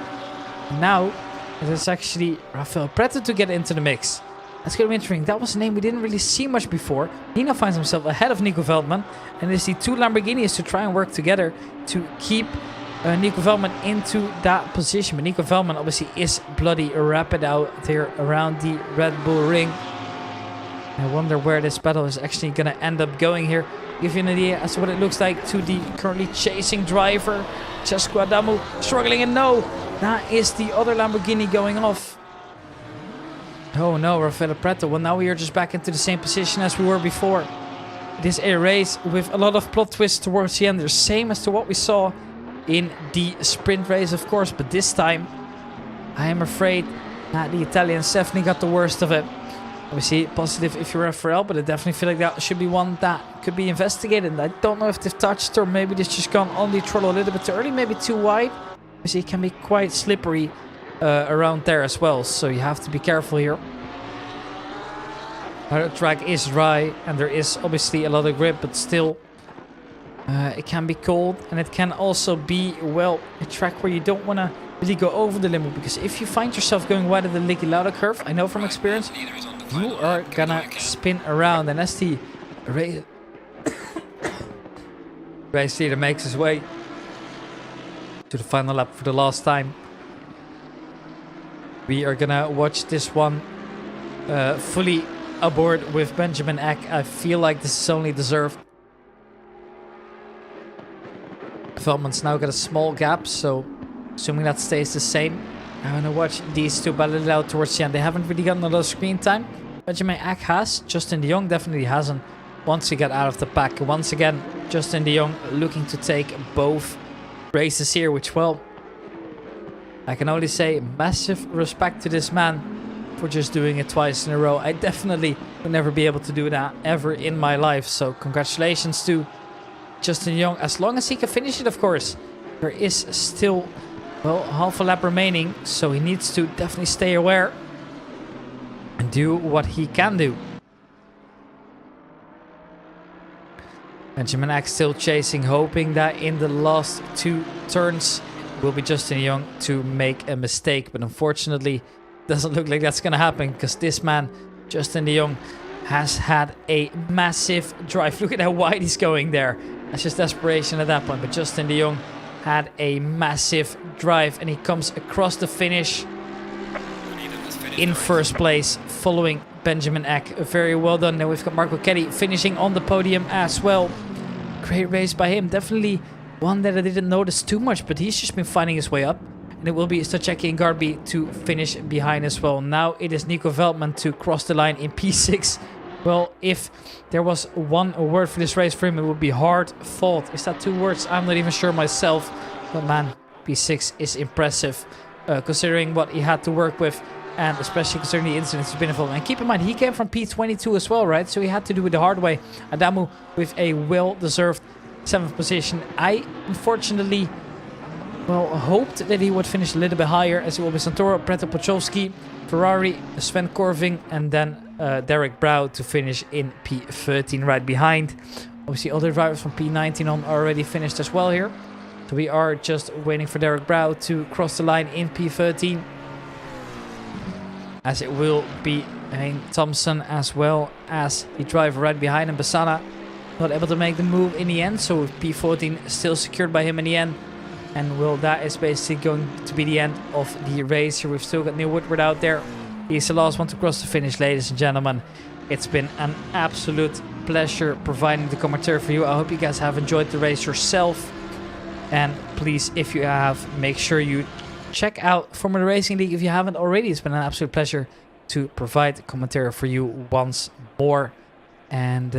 Now it is actually Rafael Preto to get into the mix. That's going to be interesting. That was a name we didn't really see much before. He now finds himself ahead of Nico Veldman, and it's the 2 Lamborghinis to try and work together to keep Nico Veldman into that position. But Nico Veldman obviously is bloody rapid out there around the Red Bull ring. I wonder where this battle is actually going to end up going here. Give you an idea as to what it looks like to the currently chasing driver. Cesco Adamu struggling, and no, that is the other Lamborghini going off. Oh no, Rafael Preto. Well, now we are just back into the same position as we were before. It is a race with a lot of plot twists towards the end. The same as to what we saw in the sprint race, of course. But this time, I am afraid that the Italians definitely got the worst of it. Obviously, positive if you're FRL, but I definitely feel like that should be one that could be investigated. I don't know if they've touched, or maybe they've just gone on the throttle a little bit too early, maybe too wide. Obviously, it can be quite slippery around there as well, so you have to be careful here. The track is dry, and there is obviously a lot of grip, but still, it can be cold, and it can also be, well, a track where you don't want to really go over the limit, because if you find yourself going wide at the Licky Lauda curve, I know from experience, you are gonna spin around. And as the race leader makes his way to the final lap for the last time, we are gonna watch this one fully aboard with Benjamin Eck. I feel like this is only deserved. Veldman's now got a small gap, so assuming that stays the same, I'm gonna watch these two battle it out towards the end. They haven't really gotten a lot of screen time. Benjamin Eck has. Justin de Jong definitely hasn't. Once he got out of the pack, once again, Justin de Jong looking to take both races here, which, well, I can only say massive respect to this man for just doing it twice in a row. I definitely would never be able to do that ever in my life. So congratulations to Justin de Jong, as long as he can finish it, of course. There is still, well, half a lap remaining, so he needs to definitely stay aware and do what he can do. Benjamin Eck still chasing, hoping that in the last 2 turns will be Justin de Jong to make a mistake. But unfortunately, doesn't look like that's going to happen, because this man, Justin de Jong, has had a massive drive. Look at how wide he's going there. That's just desperation at that point. But Justin de Jong had a massive drive, and he comes across the finish in first place, following Benjamin Eck. Very well done. Now we've got Marco Kelly finishing on the podium as well. Great race by him. Definitely one that I didn't notice too much, but he's just been finding his way up. And it will be Stachecki and Garby to finish behind as well. Now it is Nico Veldman to cross the line in P6. Well, if there was one word for this race for him, it would be hard fought. Is that 2 words? I'm not even sure myself. But man, P6 is impressive considering what he had to work with. And especially considering the incidents he's been involved in. And keep in mind, he came from P22 as well, right? So he had to do it the hard way. Adamu with a well-deserved 7th position. I, unfortunately, well, hoped that he would finish a little bit higher, as it will be Santoro, Preto Pochovski, Ferrari, Sven Corving, and then Derek Brow to finish in P13 right behind. Obviously, other drivers from P19 on already finished as well here. So we are just waiting for Derek Brow to cross the line in P13. As it will be Hein Thompson as well as the driver right behind him, Bassana. Not able to make the move in the end, so P14 still secured by him in the end. And well, that is basically going to be the end of the race here. We've still got Neil Woodward out there. He's the last one to cross the finish, ladies and gentlemen. It's been an absolute pleasure providing the commentary for you. I hope you guys have enjoyed the race yourself. And please, if you have, make sure you check out Formula Racing League if you haven't already. It's been an absolute pleasure to provide commentary for you once more. And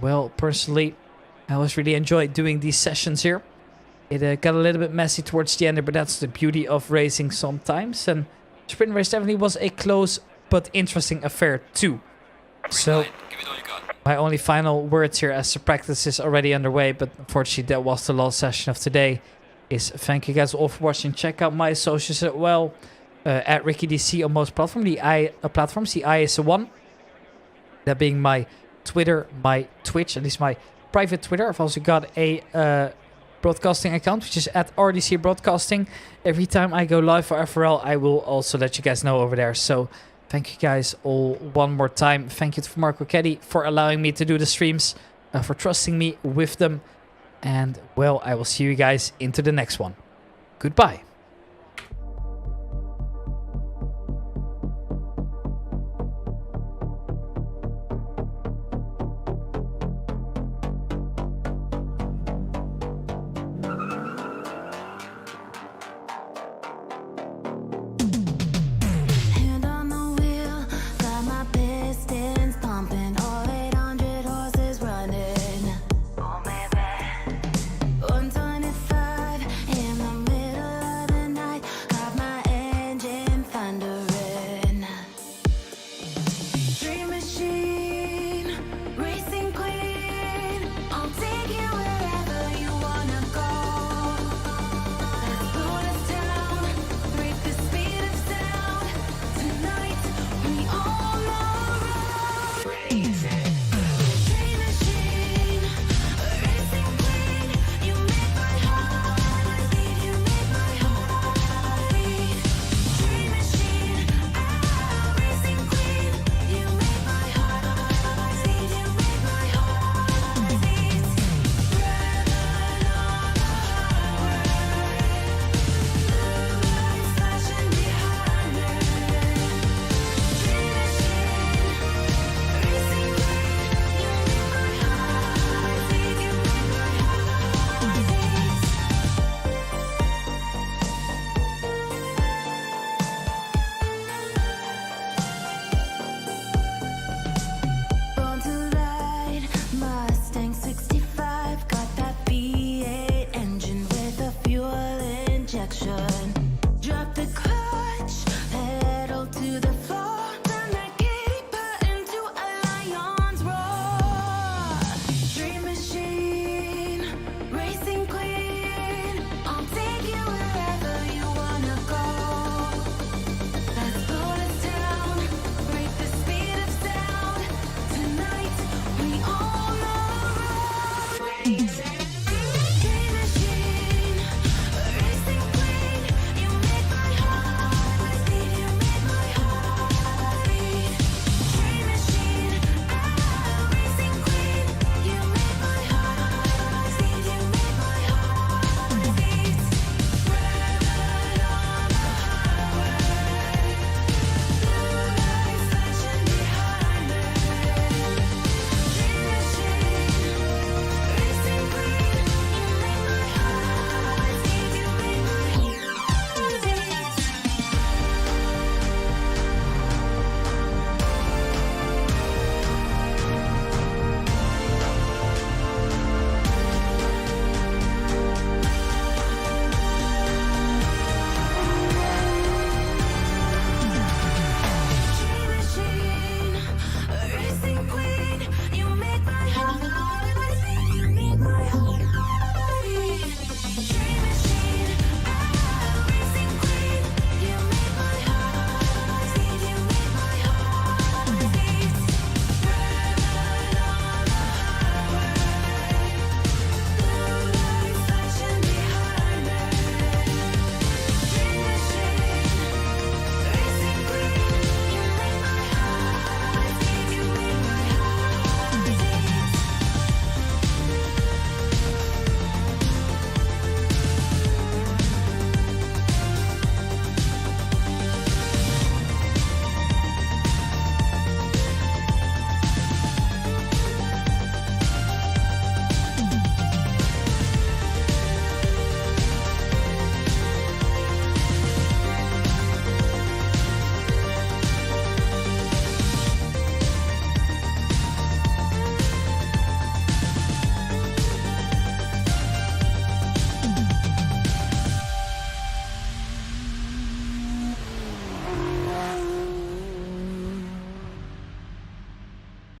well, personally, I always really enjoyed doing these sessions here. It got a little bit messy towards the end, but that's the beauty of racing sometimes. And the sprint race definitely was a close but interesting affair too. So Give it all you got. my only final words here, as the practice is already underway, but unfortunately that was the last session of today, is thank you guys all for watching. Check out my socials as well, at RickyDC on most platforms. The I is the one. That being my Twitter, my Twitch, at least my private Twitter. I've also got a broadcasting account, which is at RDC Broadcasting. Every time I go live for FRL, I will also let you guys know over there. So thank you guys all one more time. Thank you to Marco Keddy for allowing me to do the streams, for trusting me with them. And well, I will see you guys into the next one. Goodbye.